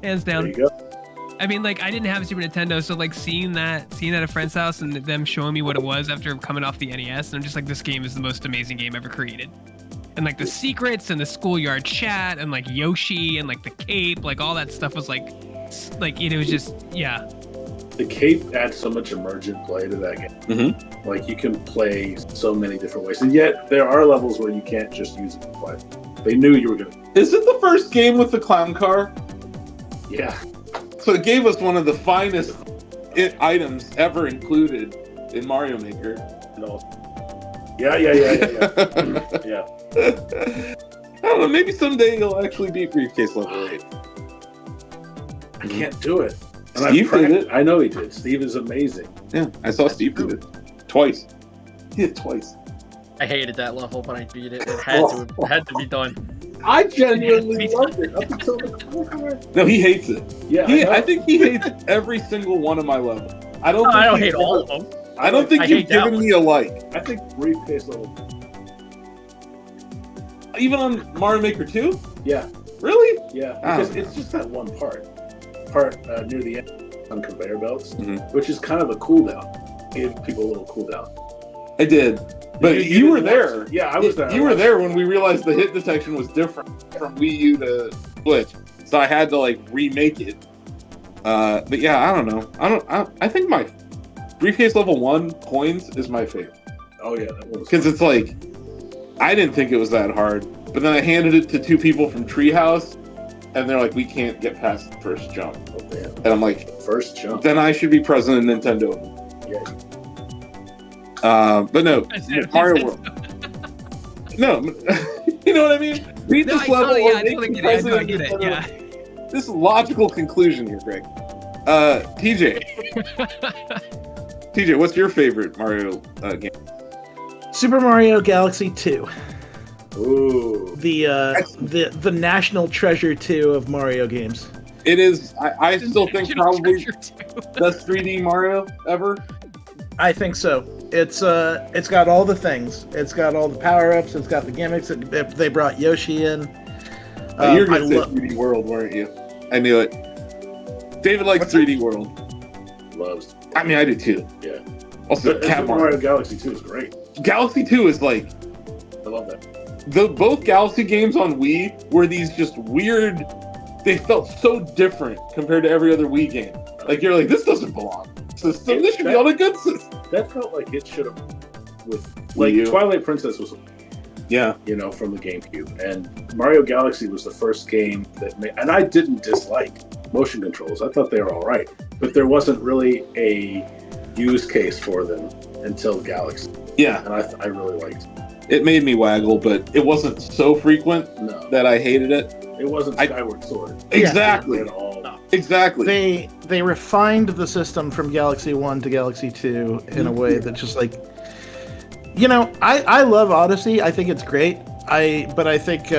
Speaker 2: Hands
Speaker 3: There
Speaker 2: down.
Speaker 3: you go.
Speaker 2: I mean, like, I didn't have a Super Nintendo, so like seeing that at a friend's house and them showing me what it was after coming off the NES, and I'm just like, this game is the most amazing game ever created. And like the secrets and the schoolyard chat and like Yoshi and like the cape, like all that stuff was like it was just
Speaker 3: The cape adds so much emergent play to that game.
Speaker 1: Mm-hmm.
Speaker 3: Like you can play so many different ways, and yet there are levels where you can't just use it to play. They knew you were gonna.
Speaker 1: Is it the first game with the clown car?
Speaker 3: Yeah.
Speaker 1: So it gave us one of the finest items ever included in Mario Maker.
Speaker 3: And all. Yeah. Yeah.
Speaker 1: I don't know. Maybe someday you'll actually beat briefcase level 8.
Speaker 3: I can't do it. And
Speaker 1: Steve did it.
Speaker 3: I know he did. Steve is amazing.
Speaker 1: Yeah, I saw Steve do it twice. He did it twice.
Speaker 6: I hated that level, but I beat it. It had to be done.
Speaker 3: I genuinely loved it up until the part.
Speaker 1: No, he hates it.
Speaker 3: Yeah,
Speaker 1: I think he hates every single one of my levels. I don't
Speaker 6: hate all of them.
Speaker 1: I don't think you've given me a like.
Speaker 3: I think briefcase level.
Speaker 1: Even on Mario Maker 2?
Speaker 3: Yeah.
Speaker 1: Really?
Speaker 3: Yeah.
Speaker 1: I
Speaker 3: Because
Speaker 1: don't know.
Speaker 3: it's just that one part near the end on conveyor belts,
Speaker 1: Mhm.
Speaker 3: which is kind of a cooldown. Give people a little cooldown.
Speaker 1: I did. But you were there.
Speaker 3: Yeah, I was there.
Speaker 1: You were there when we realized the hit detection was different from Wii U to Switch. So I had to like remake it. But yeah, I don't know. I think my briefcase level 1 coins is my favorite.
Speaker 3: Oh yeah, that was
Speaker 1: Because it's like, I didn't think it was that hard. But then I handed it to 2 people from Treehouse, and they're like, we can't get past the first jump.
Speaker 3: Oh, man.
Speaker 1: And I'm like,
Speaker 3: First jump.
Speaker 1: then I should be president of Nintendo.
Speaker 3: Yeah.
Speaker 1: But no, Mario World. No, you know what I mean? Beat
Speaker 2: No,
Speaker 1: this level
Speaker 2: I
Speaker 1: or
Speaker 2: totally
Speaker 1: make
Speaker 2: get it. I
Speaker 1: president
Speaker 2: get it.
Speaker 1: of
Speaker 2: Yeah.
Speaker 1: Nintendo. This is a logical conclusion here, Greg. TJ. TJ, what's your favorite Mario game?
Speaker 4: Super Mario Galaxy 2.
Speaker 3: Ooh.
Speaker 4: The national treasure 2 of Mario games.
Speaker 1: It is, I still think probably
Speaker 2: Treasure too.
Speaker 1: best 3D Mario ever.
Speaker 4: I think so. It's got all the things. It's got all the power-ups. It's got the gimmicks. They brought Yoshi in.
Speaker 1: You're going
Speaker 4: I
Speaker 1: to say
Speaker 4: lo-
Speaker 1: 3D World, weren't you? I knew it. David likes 3D World.
Speaker 3: Loves.
Speaker 1: I mean, I do too.
Speaker 3: Yeah.
Speaker 1: Also,
Speaker 3: But
Speaker 1: Cat
Speaker 3: Super
Speaker 1: Mario.
Speaker 3: Mario Galaxy 2 is great.
Speaker 1: Galaxy 2 is like,
Speaker 3: I love that.
Speaker 1: both Galaxy games on Wii were these just weird. They felt so different compared to every other Wii game. Like you're like, this doesn't belong. System. This should be on a good system.
Speaker 3: That felt like it should have with
Speaker 1: Wii
Speaker 3: like
Speaker 1: U.
Speaker 3: Twilight Princess was,
Speaker 1: Yeah.
Speaker 3: from the GameCube, and Mario Galaxy was the first game that made. And I didn't dislike motion controls. I thought they were all right, but there wasn't really a use case for them until Galaxy,
Speaker 1: Yeah.
Speaker 3: and I really liked it.
Speaker 1: It made me waggle, but it wasn't so frequent
Speaker 3: No,
Speaker 1: that I hated it.
Speaker 3: it wasn't
Speaker 1: I-
Speaker 3: Skyward Sword
Speaker 1: Exactly.
Speaker 3: at all.
Speaker 1: Exactly.
Speaker 4: They refined the system from Galaxy 1 to Galaxy 2 in a way that just like, I love Odyssey. I think it's great. But I think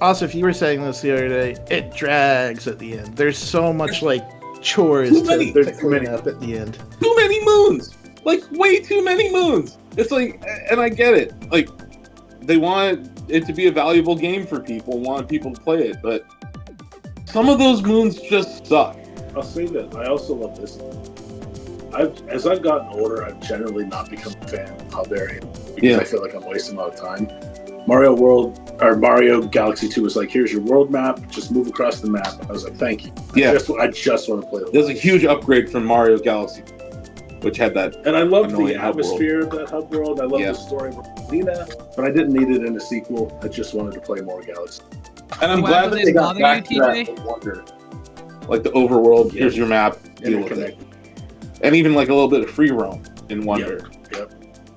Speaker 4: also, if you were saying this the other day, it drags at the end. There's so much like chores
Speaker 1: Too many.
Speaker 4: to clean up at the end.
Speaker 1: Too many moons. Like way too many moons. It's like, and I get it. Like they want it to be a valuable game for people, want people to play it, but some of those moons just suck.
Speaker 3: I'll say that I also love this. As I've gotten older, I've generally not become a fan of hub area because
Speaker 1: Yeah.
Speaker 3: I feel like I'm wasting a lot of time. Mario Galaxy 2 was like, here's your world map, just move across the map. I was like, thank you.
Speaker 1: Yeah.
Speaker 3: I just want to play the
Speaker 1: There's a huge upgrade from Mario Galaxy, which had that.
Speaker 3: And I loved
Speaker 1: annoying
Speaker 3: the
Speaker 1: hub world.
Speaker 3: atmosphere of that hub world. I loved
Speaker 1: Yeah.
Speaker 3: the story of Lena, but I didn't need it in a sequel. I just wanted to play more Galaxy.
Speaker 1: And I'm
Speaker 2: Why
Speaker 1: glad
Speaker 2: would
Speaker 1: that
Speaker 2: they
Speaker 1: they got
Speaker 2: bother
Speaker 1: back
Speaker 2: you,
Speaker 1: to that
Speaker 2: TJ?
Speaker 1: with Wonder. Like the overworld,
Speaker 3: Yeah.
Speaker 1: here's your map, deal with it.
Speaker 3: Interconnected.
Speaker 1: And even like a little bit of free roam in Wonder.
Speaker 3: Yep.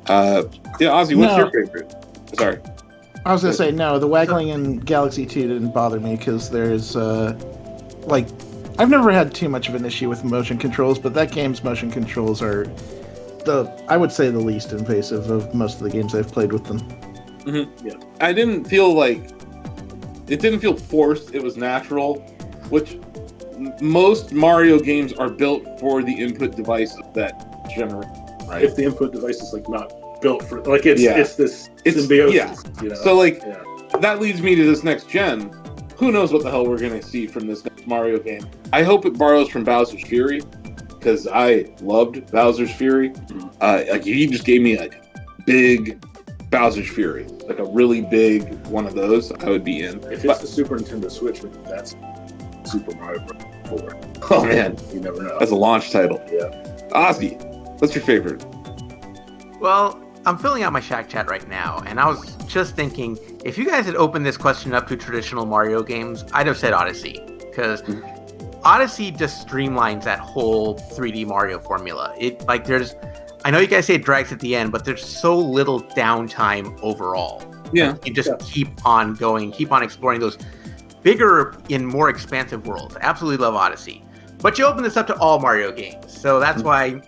Speaker 1: Yeah, Ozzy, what's
Speaker 4: No.
Speaker 1: your favorite? Sorry.
Speaker 4: I was gonna say no. The waggling in Galaxy 2 didn't bother me because there's I've never had too much of an issue with motion controls, but that game's motion controls are I would say the least invasive of most of the games I've played with them.
Speaker 1: I didn't feel like it didn't feel forced. It was natural, which most Mario games are built for the input device of that generation, right?
Speaker 3: If the input device is like not built for like it's
Speaker 1: Yeah.
Speaker 3: it's this
Speaker 1: It's-
Speaker 3: symbiosis.
Speaker 1: yeah.
Speaker 3: You know?
Speaker 1: So like
Speaker 3: yeah.
Speaker 1: that leads me to this next gen. Who knows what the hell we're gonna see from this next Mario game? I hope it borrows from Bowser's Fury because I loved Bowser's Fury. Like he just gave me like big Bowser's Fury, like a really big one of those. I would be in.
Speaker 3: If
Speaker 1: But-
Speaker 3: it's the Super Nintendo Switch, that's Super Mario Bros. 4.
Speaker 1: oh man,
Speaker 3: You never know.
Speaker 1: that's a launch title.
Speaker 3: Yeah.
Speaker 1: Ozzy, what's your favorite?
Speaker 5: Well, I'm filling out my Shack chat right now, and I was just thinking, if you guys had opened this question up to traditional Mario games, I'd have said Odyssey, because Odyssey just streamlines that whole 3D Mario formula. It like there's I know you guys say it drags at the end, but there's so little downtime overall.
Speaker 1: Yeah.
Speaker 5: Like, you just keep on going, keep on exploring those bigger and more expansive worlds. I absolutely love Odyssey. But you open this up to all Mario games. So that's why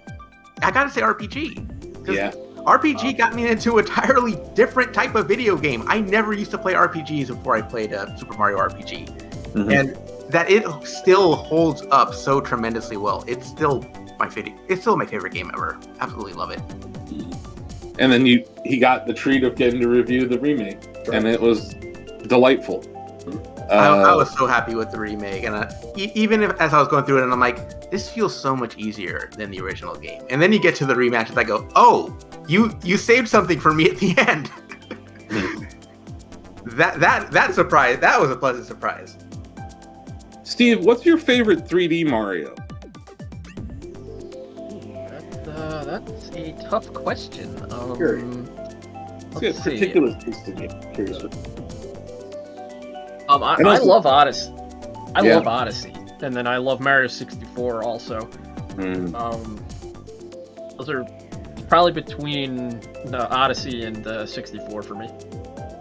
Speaker 5: I gotta say RPG.
Speaker 1: Yeah.
Speaker 5: RPG got me into an entirely different type of video game. I never used to play RPGs before I played Super Mario RPG. And that it still holds up so tremendously well. It's still my favorite game ever. Absolutely love it.
Speaker 1: And then he got the treat of getting to review the remake, and it was delightful.
Speaker 5: I was so happy with the remake, and even as I was going through it, and I'm like, this feels so much easier than the original game. And then you get to the rematch, and I go, oh, you saved something for me at the end. that surprise, that was a pleasant surprise.
Speaker 1: Steve, what's your favorite 3D Mario?
Speaker 6: That's a tough question.
Speaker 1: It's a particular taste in it. Curious.
Speaker 6: I love Odyssey. I love Odyssey, and then I love Mario 64 also. Those are probably between the Odyssey and the 64 for me.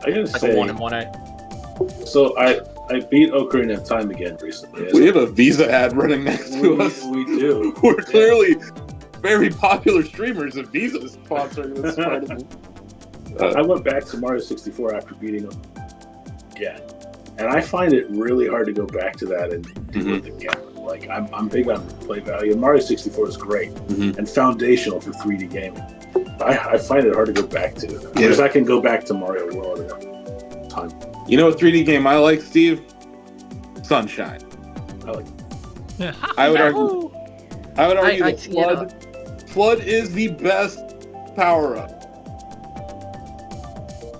Speaker 3: I gotta
Speaker 6: Like
Speaker 3: say,
Speaker 6: a 1 and 1A.
Speaker 3: so I beat Ocarina of Time again recently.
Speaker 1: We have a Visa ad running next to us.
Speaker 3: We do.
Speaker 1: We're clearly very popular streamers, and Visa is sponsoring this part of it.
Speaker 3: I went back to Mario 64 after beating him again, and I find it really hard to go back to that and do it again. Like I'm big on play value, and Mario 64 is great and foundational for 3D gaming. I find it hard to go back to, because I can go back to Mario World at a time.
Speaker 1: You know what 3D game I like, Steve? Sunshine.
Speaker 3: I like.
Speaker 1: I would argue
Speaker 6: I
Speaker 1: that Flood is the best power-up.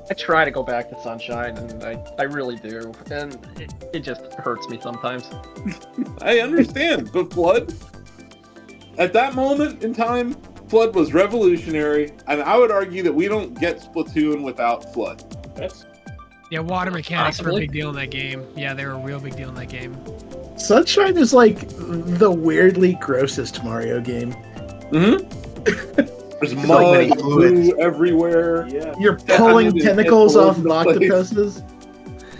Speaker 6: I try to go back to Sunshine, and I really do, and it just hurts me sometimes.
Speaker 1: I understand, but Flood, at that moment in time, Flood was revolutionary, and I would argue that we don't get Splatoon without Flood.
Speaker 2: Yeah, water mechanics were a
Speaker 6: Possibly.
Speaker 2: big deal in that game. Yeah, they were a real big deal in that game.
Speaker 4: Sunshine is like the weirdly grossest Mario game.
Speaker 1: There's
Speaker 5: So
Speaker 1: mud,
Speaker 5: many fluids.
Speaker 1: glue everywhere.
Speaker 3: Yeah.
Speaker 4: You're pulling
Speaker 1: I mean,
Speaker 4: tentacles
Speaker 1: it's all
Speaker 4: off
Speaker 1: over
Speaker 4: of
Speaker 1: the place.
Speaker 4: octopuses.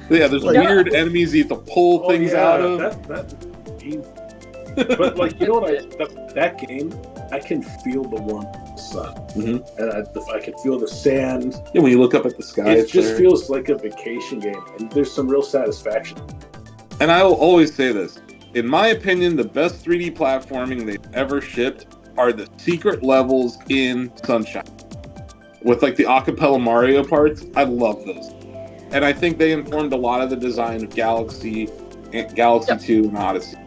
Speaker 1: Yeah, there's
Speaker 4: Like-
Speaker 1: weird enemies you have to pull things out of.
Speaker 3: That's painful. But like, you know what? That game, I can feel the warmth of the sun, and I can feel the sand.
Speaker 1: Yeah, when you look up at the sky,
Speaker 3: It
Speaker 1: it's
Speaker 3: just
Speaker 1: there.
Speaker 3: feels like a vacation game, and there's some real satisfaction.
Speaker 1: And I will always say this. In my opinion, the best 3D platforming they've ever shipped are the secret levels in Sunshine. With like the acapella Mario parts, I love those. And I think they informed a lot of the design of Galaxy 2 and Odyssey.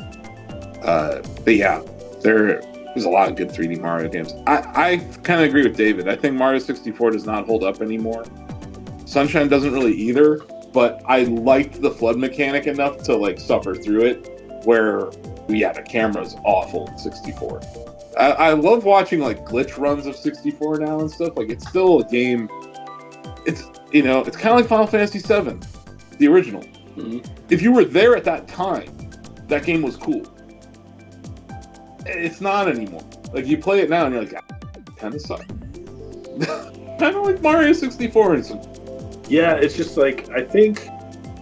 Speaker 1: But yeah, there's a lot of good 3D Mario games. I kind of agree with David. I think Mario 64 does not hold up anymore. Sunshine doesn't really either, but I liked the flood mechanic enough to like suffer through it, where the camera's awful in 64. I love watching like glitch runs of 64 now and stuff. Like, it's still a game. It's it's kind of like Final Fantasy VII, the original. If you were there at that time, that game was cool. It's not anymore. Like, you play it now and you're like, kind of suck. Kind of like Mario 64 and some.
Speaker 3: Yeah, it's just like, I think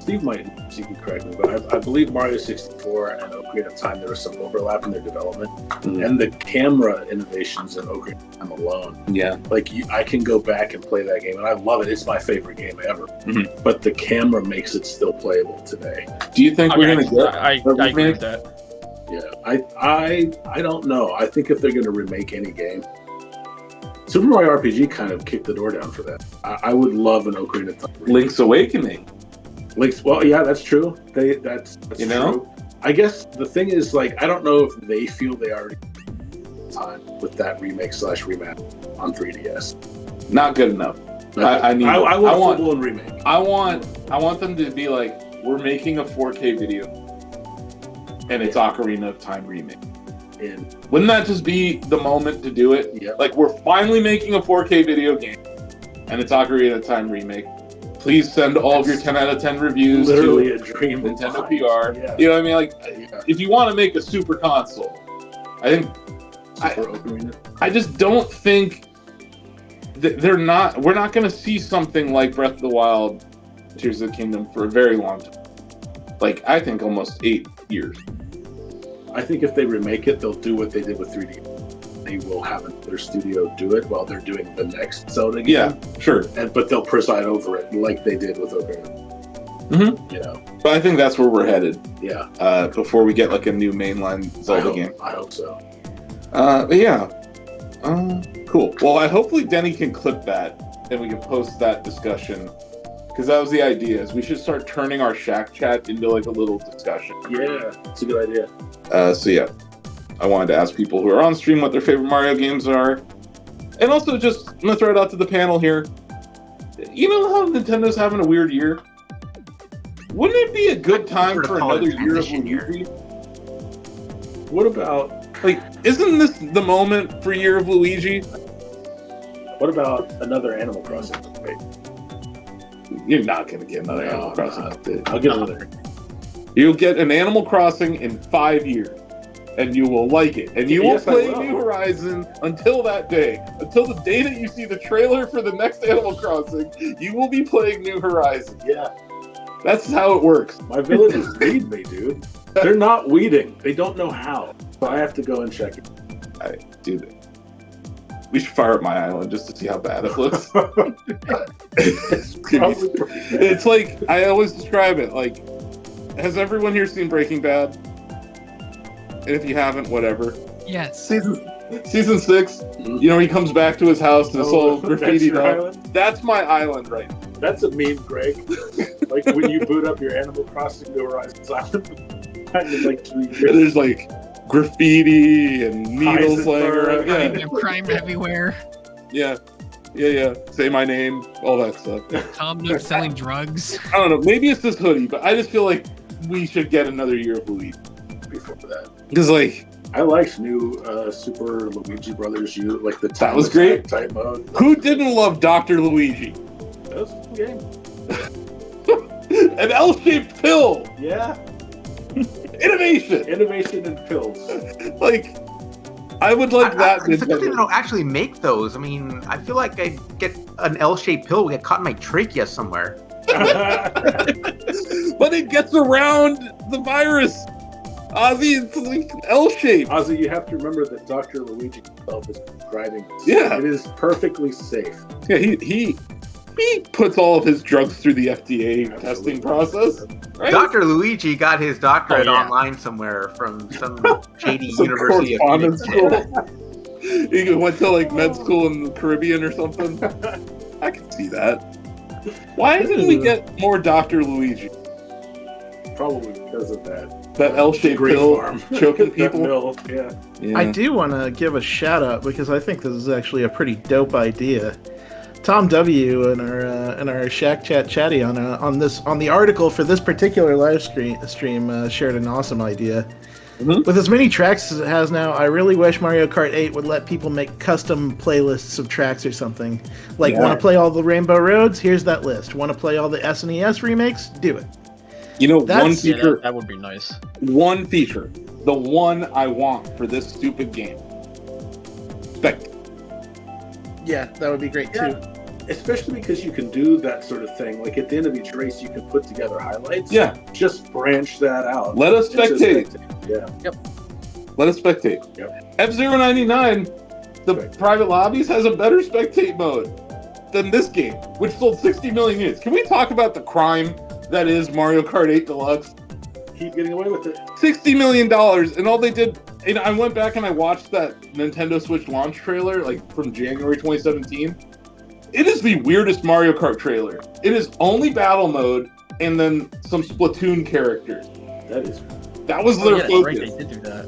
Speaker 3: Steve might, you can correct me, but I believe Mario 64 and Ocarina of Time, there was some overlap in their development, and the camera innovations in Ocarina of Time alone.
Speaker 1: Yeah.
Speaker 3: Like, I can go back and play that game, and I love it. It's my favorite game ever. But the camera makes it still playable today.
Speaker 1: Do you think we're gonna get?
Speaker 6: I agree with that.
Speaker 3: Yeah, I don't know. I think if they're going to remake any game, Super Mario RPG kind of kicked the door down for that. I would love an Ocarina of Time remake.
Speaker 1: Link's Awakening.
Speaker 3: Well, yeah, that's true. That's
Speaker 1: You know?
Speaker 3: true. I guess the thing is, like, I don't know if they feel they already time with that remake/remake on 3DS.
Speaker 1: Not good enough. I need.
Speaker 3: I want
Speaker 1: I want.
Speaker 3: full-blown remake.
Speaker 1: I want them to be like, we're making a 4K video, and it's Ocarina of Time remake.
Speaker 3: And
Speaker 1: Wouldn't that just be the moment to do it?
Speaker 3: yeah,
Speaker 1: Like, we're finally making a 4K video game, and it's Ocarina of Time remake. Please send all of your 10 out of 10 reviews
Speaker 3: literally
Speaker 1: to
Speaker 3: a dream. of
Speaker 1: Nintendo
Speaker 3: mine.
Speaker 1: PR.
Speaker 3: Yeah.
Speaker 1: You know what I mean? Like,
Speaker 3: Yeah.
Speaker 1: if you want to make a super console, I think
Speaker 3: Super Ocarina.
Speaker 1: I just don't think we're not going to see something like Breath of the Wild, Tears of the Kingdom for a very long time. Like, I think almost 8 years.
Speaker 3: I think if they remake it, they'll do what they did with 3D. They will have their studio do it while they're doing the next Zelda game.
Speaker 1: Yeah, sure.
Speaker 3: But they'll preside over it like they did with Ocarina.
Speaker 1: Mm-hmm.
Speaker 3: You know.
Speaker 1: But I think that's where we're headed.
Speaker 3: Yeah.
Speaker 1: Before we get like a new mainline Zelda game.
Speaker 3: I hope so.
Speaker 1: But yeah. Cool. Well, hopefully Denny can clip that and we can post that discussion. Because that was the idea, is we should start turning our Shack chat into like a little discussion.
Speaker 3: Yeah, it's a good idea.
Speaker 1: So yeah, I wanted to ask people who are on stream what their favorite Mario games are. And also just, I'm going to throw it out to the panel here. You know how Nintendo's having a weird year? Wouldn't it be a good time for another year of Luigi?
Speaker 3: What about...
Speaker 1: Like, isn't this the moment for Year of Luigi?
Speaker 3: What about another Animal Crossing update?
Speaker 1: You're not going to get another Animal Crossing update.
Speaker 3: I'll get another.
Speaker 1: You'll get an Animal Crossing in 5 years, and you will like it. And you will play New Horizon until that day. Until the day that you see the trailer for the next Animal Crossing, you will be playing New Horizon.
Speaker 3: Yeah.
Speaker 1: That's how it works.
Speaker 3: My villagers weed me, dude. They're not weeding. They don't know how. So I have to go and check it.
Speaker 1: I do that. We should fire up my island just to see how bad it looks. It's like, I always describe it, like, has everyone here seen Breaking Bad? And if you haven't, whatever.
Speaker 2: Yes.
Speaker 1: Season 6, you know, he comes back to his house to this whole graffiti dog. That's my island right now.
Speaker 3: That's a meme, Greg. Like when you boot up your Animal Crossing New Horizons island, like 2 years.
Speaker 1: There's like graffiti and needles laying around.
Speaker 2: Yeah. Crime everywhere.
Speaker 1: Yeah. Say my name, all that stuff.
Speaker 2: Tom Nook selling drugs.
Speaker 1: I don't know. Maybe it's this hoodie, but I just feel like we should get another year of Luigi
Speaker 3: before that.
Speaker 1: Because, like,
Speaker 3: I liked new Super Luigi Brothers U, like the
Speaker 1: that was great
Speaker 3: type mode.
Speaker 1: Who didn't love Dr. Luigi?
Speaker 3: That was a cool game.
Speaker 1: An L-shaped pill.
Speaker 3: Yeah.
Speaker 1: Innovation
Speaker 3: in pills.
Speaker 1: Like, I would like that.
Speaker 5: It's a good thing they don't actually make those. I mean, I feel like I'd get an L-shaped pill get caught in my trachea somewhere.
Speaker 1: But it gets around the virus. Ozzy, it's like L-shaped.
Speaker 3: Ozzy, you have to remember that Dr. Luigi himself is prescribing this.
Speaker 1: Yeah.
Speaker 3: It is perfectly safe.
Speaker 1: Yeah, he puts all of his drugs through the FDA testing process. Right?
Speaker 5: Dr. Luigi got his doctorate online somewhere from some shady university.
Speaker 1: Correspondence school. He went to like med school in the Caribbean or something. I can see that. Why didn't we get more Dr. Luigi?
Speaker 3: Probably because of that.
Speaker 1: That L-shaped pill choking people.
Speaker 3: Yeah.
Speaker 4: I do want to give a shout out because I think this is actually a pretty dope idea. Tom W. in our Shack Chat chatty on the article for this particular live stream shared an awesome idea. Mm-hmm. With as many tracks as it has now, I really wish Mario Kart 8 would let people make custom playlists of tracks or something. Like, want to play all the Rainbow Roads? Here's that list. Want to play all the SNES remakes? Do it.
Speaker 1: You know, one feature
Speaker 6: that would be nice.
Speaker 1: One feature, the one I want for this stupid game.
Speaker 4: Yeah, that would be great too.
Speaker 3: Especially because you can do that sort of thing. Like at the end of each race, you can put together highlights.
Speaker 1: Yeah.
Speaker 3: Just branch that out.
Speaker 1: Let us spectate.
Speaker 3: Yeah.
Speaker 6: Yep.
Speaker 1: Let us spectate.
Speaker 3: Yep.
Speaker 1: F-099, the private lobbies, has a better spectate mode than this game, which sold 60 million units. Can we talk about the crime that is Mario Kart 8 Deluxe?
Speaker 3: Keep getting away with it.
Speaker 1: $60 million, and all they did, and I went back and I watched that Nintendo Switch launch trailer, like from January 2017. It is the weirdest Mario Kart trailer. It is only battle mode and then some Splatoon characters. That was their focus.
Speaker 6: Right, they did do that.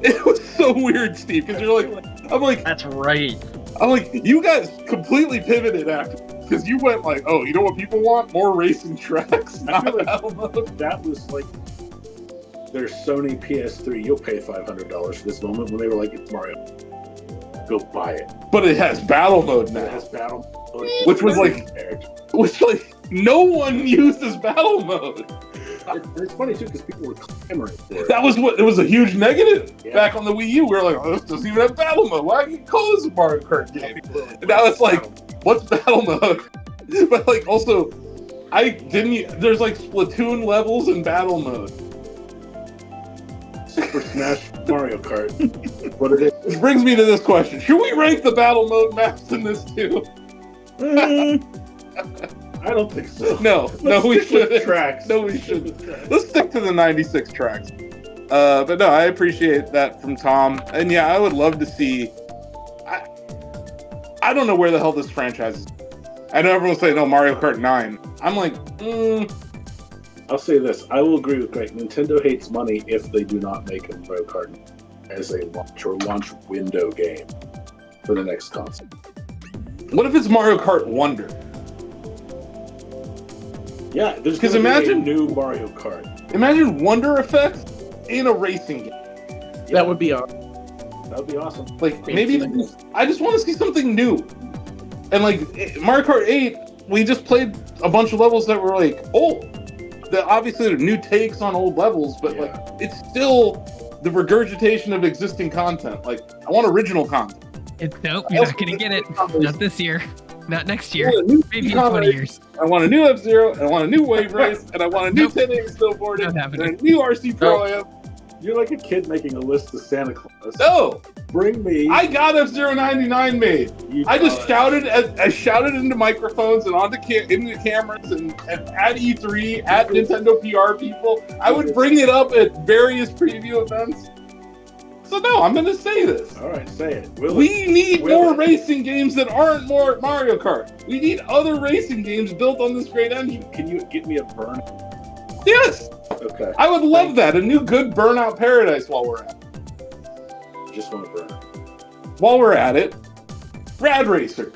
Speaker 1: It was so weird, Steve, because you're like, I'm like,
Speaker 6: that's right.
Speaker 1: I'm like, you guys completely pivoted after, because you went like, oh, you know what people want? More racing tracks.
Speaker 3: I feel like that was like their Sony PS3. You'll pay $500 for this moment when they were like, it's Mario. Go buy it.
Speaker 1: But it has battle mode now.
Speaker 3: It has battle mode.
Speaker 1: Which no one uses battle mode.
Speaker 3: It's funny too because people were clamoring for it.
Speaker 1: That was what it was a huge negative
Speaker 3: Yeah.
Speaker 1: back on the Wii U. We were like, oh, this doesn't even have battle mode. Why can you call this a Mario Kart game? And now it's like, what's battle mode? But like, also, there's like Splatoon levels in battle mode.
Speaker 3: Super Smash Mario Kart. What it is?
Speaker 1: Which brings me to this question: should we rank the battle mode maps in this too?
Speaker 3: I don't think so.
Speaker 1: No, we
Speaker 3: stick with
Speaker 1: shouldn't.
Speaker 3: tracks.
Speaker 1: No, we shouldn't. Let's stick to the 96 tracks. But no, I appreciate that from Tom. And yeah, I would love to see. I don't know where the hell this franchise is. I know everyone's saying, no, Mario Kart 9. I'm like,
Speaker 3: I'll say this. I will agree with Greg. Nintendo hates money if they do not make a Mario Kart as a launch window game for the next console.
Speaker 1: what if it's Mario Kart Wonder?
Speaker 3: Yeah, there's
Speaker 1: 'Cause
Speaker 3: going to be
Speaker 1: imagine-
Speaker 3: a new Mario Kart.
Speaker 1: Imagine Wonder effects in a racing game.
Speaker 4: That would be awesome.
Speaker 3: That would be awesome.
Speaker 1: Like, maybe I just want to see something new. And like Mario Kart 8, we just played a bunch of levels that were like old. Obviously, they're new takes on old levels, but like it's still the regurgitation of existing content. Like, I want original content.
Speaker 2: It's dope. You're not gonna get it. Not this year. Not next year.
Speaker 1: I want a new
Speaker 2: Maybe in
Speaker 1: Econ
Speaker 2: 20
Speaker 1: race,
Speaker 2: years.
Speaker 1: I want a new F-Zero, and I want a new Wave Race, and I want a new
Speaker 2: Nope.
Speaker 1: 1080 snowboarding,
Speaker 2: Not
Speaker 1: and
Speaker 2: happening.
Speaker 1: a new RC Pro Am.
Speaker 3: You're like a kid making a list to Santa Claus.
Speaker 1: No,
Speaker 3: Bring me.
Speaker 1: I got F-Zero 99 made. I just shouted into microphones and into cameras and at E3, at Nintendo PR people. I would bring it up at various preview events. So no, I'm going to say this.
Speaker 3: All right, say it. Will
Speaker 1: We
Speaker 3: it?
Speaker 1: need
Speaker 3: Will
Speaker 1: more
Speaker 3: it?
Speaker 1: racing games that aren't more Mario Kart. We need other racing games built on this great engine.
Speaker 3: Can you get me a burn?
Speaker 1: Yes,
Speaker 3: Okay.
Speaker 1: I would love that. A new good Burnout Paradise while we're at it.
Speaker 3: Just want a burn.
Speaker 1: While we're at it, Rad Racer,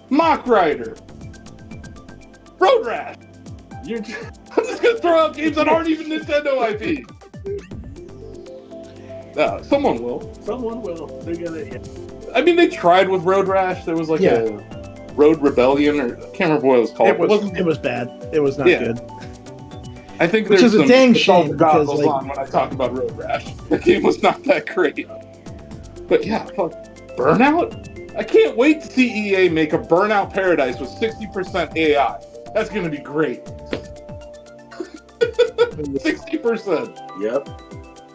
Speaker 1: Mach Rider, Road Rash.
Speaker 3: You're just,
Speaker 1: I'm just gonna throw out games that aren't even Nintendo IP. Someone will.
Speaker 3: someone will. They're gonna. Yeah.
Speaker 1: I mean, they tried with Road Rash. There was like
Speaker 4: Yeah.
Speaker 1: a Road Rebellion, or I can't remember what it was called.
Speaker 4: It was bad. It was not
Speaker 1: Yeah.
Speaker 4: good.
Speaker 1: I think
Speaker 4: Which
Speaker 1: there's
Speaker 4: is a
Speaker 1: some
Speaker 4: dang
Speaker 1: assault
Speaker 4: shame,
Speaker 1: goggles
Speaker 4: because, like-
Speaker 1: on when I talk about Road Rash. The game was not that great. But yeah, fuck. Burnout? I can't wait to see EA make a Burnout Paradise with 60% AI. That's gonna be great. 60%.
Speaker 3: Yep.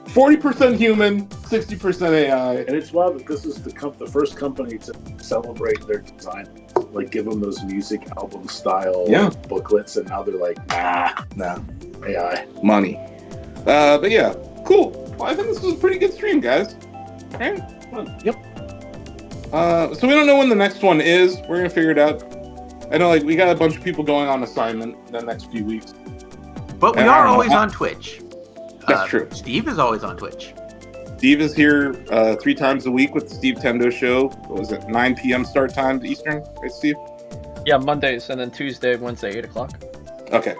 Speaker 1: 40% human, 60% AI.
Speaker 3: And it's wild that this is the first company to celebrate their design, like give them those music album style booklets, and now they're like, nah, AI.
Speaker 1: Money. But yeah, cool. Well, I think this was a pretty good stream, guys. Right?
Speaker 4: Yep.
Speaker 1: So we don't know when the next one is. We're gonna figure it out. I know, like, we got a bunch of people going on assignment the next few weeks.
Speaker 5: But we
Speaker 1: And I
Speaker 5: are
Speaker 1: don't know.
Speaker 5: always on Twitch.
Speaker 1: That's true.
Speaker 5: Steve is always on Twitch.
Speaker 1: Steve is here 3 times a week with the Steve Tendo Show. What was it, 9 p.m. start time Eastern? Right, Steve?
Speaker 6: Yeah, Mondays and then Tuesday, Wednesday, 8 o'clock.
Speaker 1: Okay.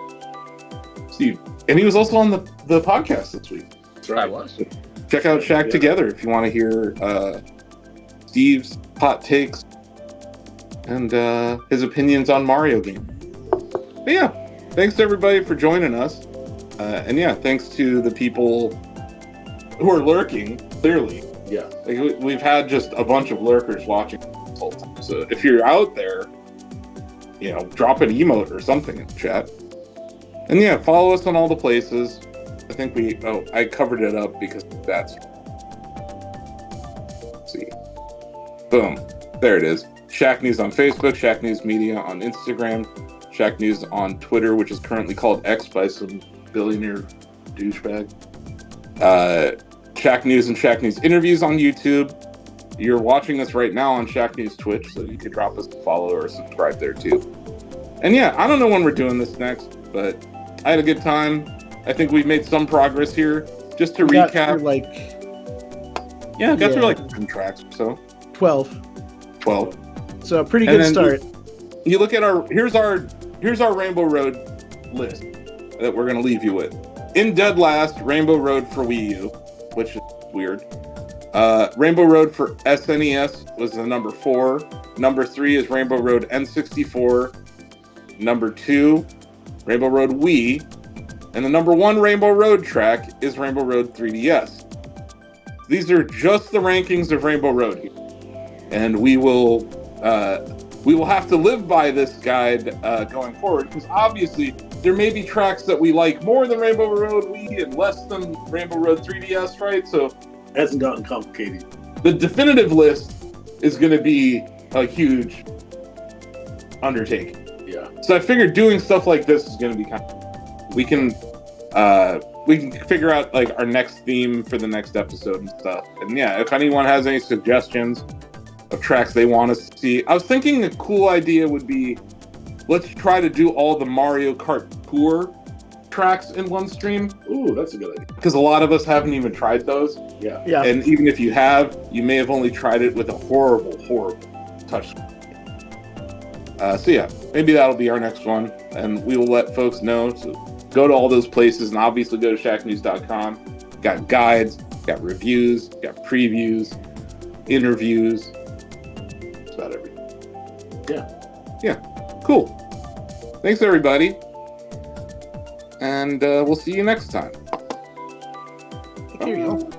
Speaker 1: Steve. And he was also on the podcast this week.
Speaker 3: That's right.
Speaker 6: I was.
Speaker 1: Check out Shack
Speaker 3: Yeah.
Speaker 1: Together if you want to hear Steve's hot takes and his opinions on Mario game. But yeah, thanks to everybody for joining us. And yeah, thanks to the people who are lurking, clearly.
Speaker 3: Yeah.
Speaker 1: Like, we've had just a bunch of lurkers watching this whole time. So if you're out there, you know, drop an emote or something in the chat. And yeah, follow us on all the places. I think I covered it up because that's... Let's see. Boom. There it is. Shacknews on Facebook, Shacknews Media on Instagram, Shacknews on Twitter, which is currently called X by some billionaire douchebag. Shacknews and Shacknews Interviews on YouTube. You're watching us right now on Shacknews Twitch, so you could drop us a follow or subscribe there too. And yeah, I don't know when we're doing this next, but I had a good time. I think we've made some progress here. Just to
Speaker 4: Got
Speaker 1: recap,
Speaker 4: through,
Speaker 1: got through
Speaker 4: yeah.
Speaker 1: like 10 tracks or so.
Speaker 4: 12.
Speaker 1: 12.
Speaker 4: So a pretty
Speaker 1: And
Speaker 4: good
Speaker 1: then
Speaker 4: start.
Speaker 1: You look at here's our Rainbow Road list that we're gonna leave you with. In dead last, Rainbow Road for Wii U, which is weird. Rainbow Road for SNES was the number 4. Number 3 is Rainbow Road N64. Number 2, Rainbow Road Wii. And the number 1 Rainbow Road track is Rainbow Road 3DS. These are just the rankings of Rainbow Road here. And we will have to live by this guide going forward, because obviously there may be tracks that we like more than Rainbow Road Wii and less than Rainbow Road 3DS, right? So
Speaker 3: It hasn't gotten complicated.
Speaker 1: the definitive list is going to be a huge undertaking.
Speaker 3: Yeah.
Speaker 1: So I figured doing stuff like this is going to be kind of... We can figure out like our next theme for the next episode and stuff. And yeah, if anyone has any suggestions of tracks they want us to see, I was thinking a cool idea would be, let's try to do all the Mario Kart Tour tracks in one stream,
Speaker 3: Ooh, that's a good idea.
Speaker 1: because a lot of us haven't even tried those.
Speaker 3: Yeah.
Speaker 4: Yeah.
Speaker 1: And even if you have, you may have only tried it with a horrible touch screen. So yeah, maybe that'll be our next one, and we will let folks know. So go to all those places, and obviously go to shacknews.com. Got guides, got reviews, got previews, interviews. That's about everything. Yeah. Cool. Thanks, everybody. And we'll see you next time.
Speaker 4: Here you go.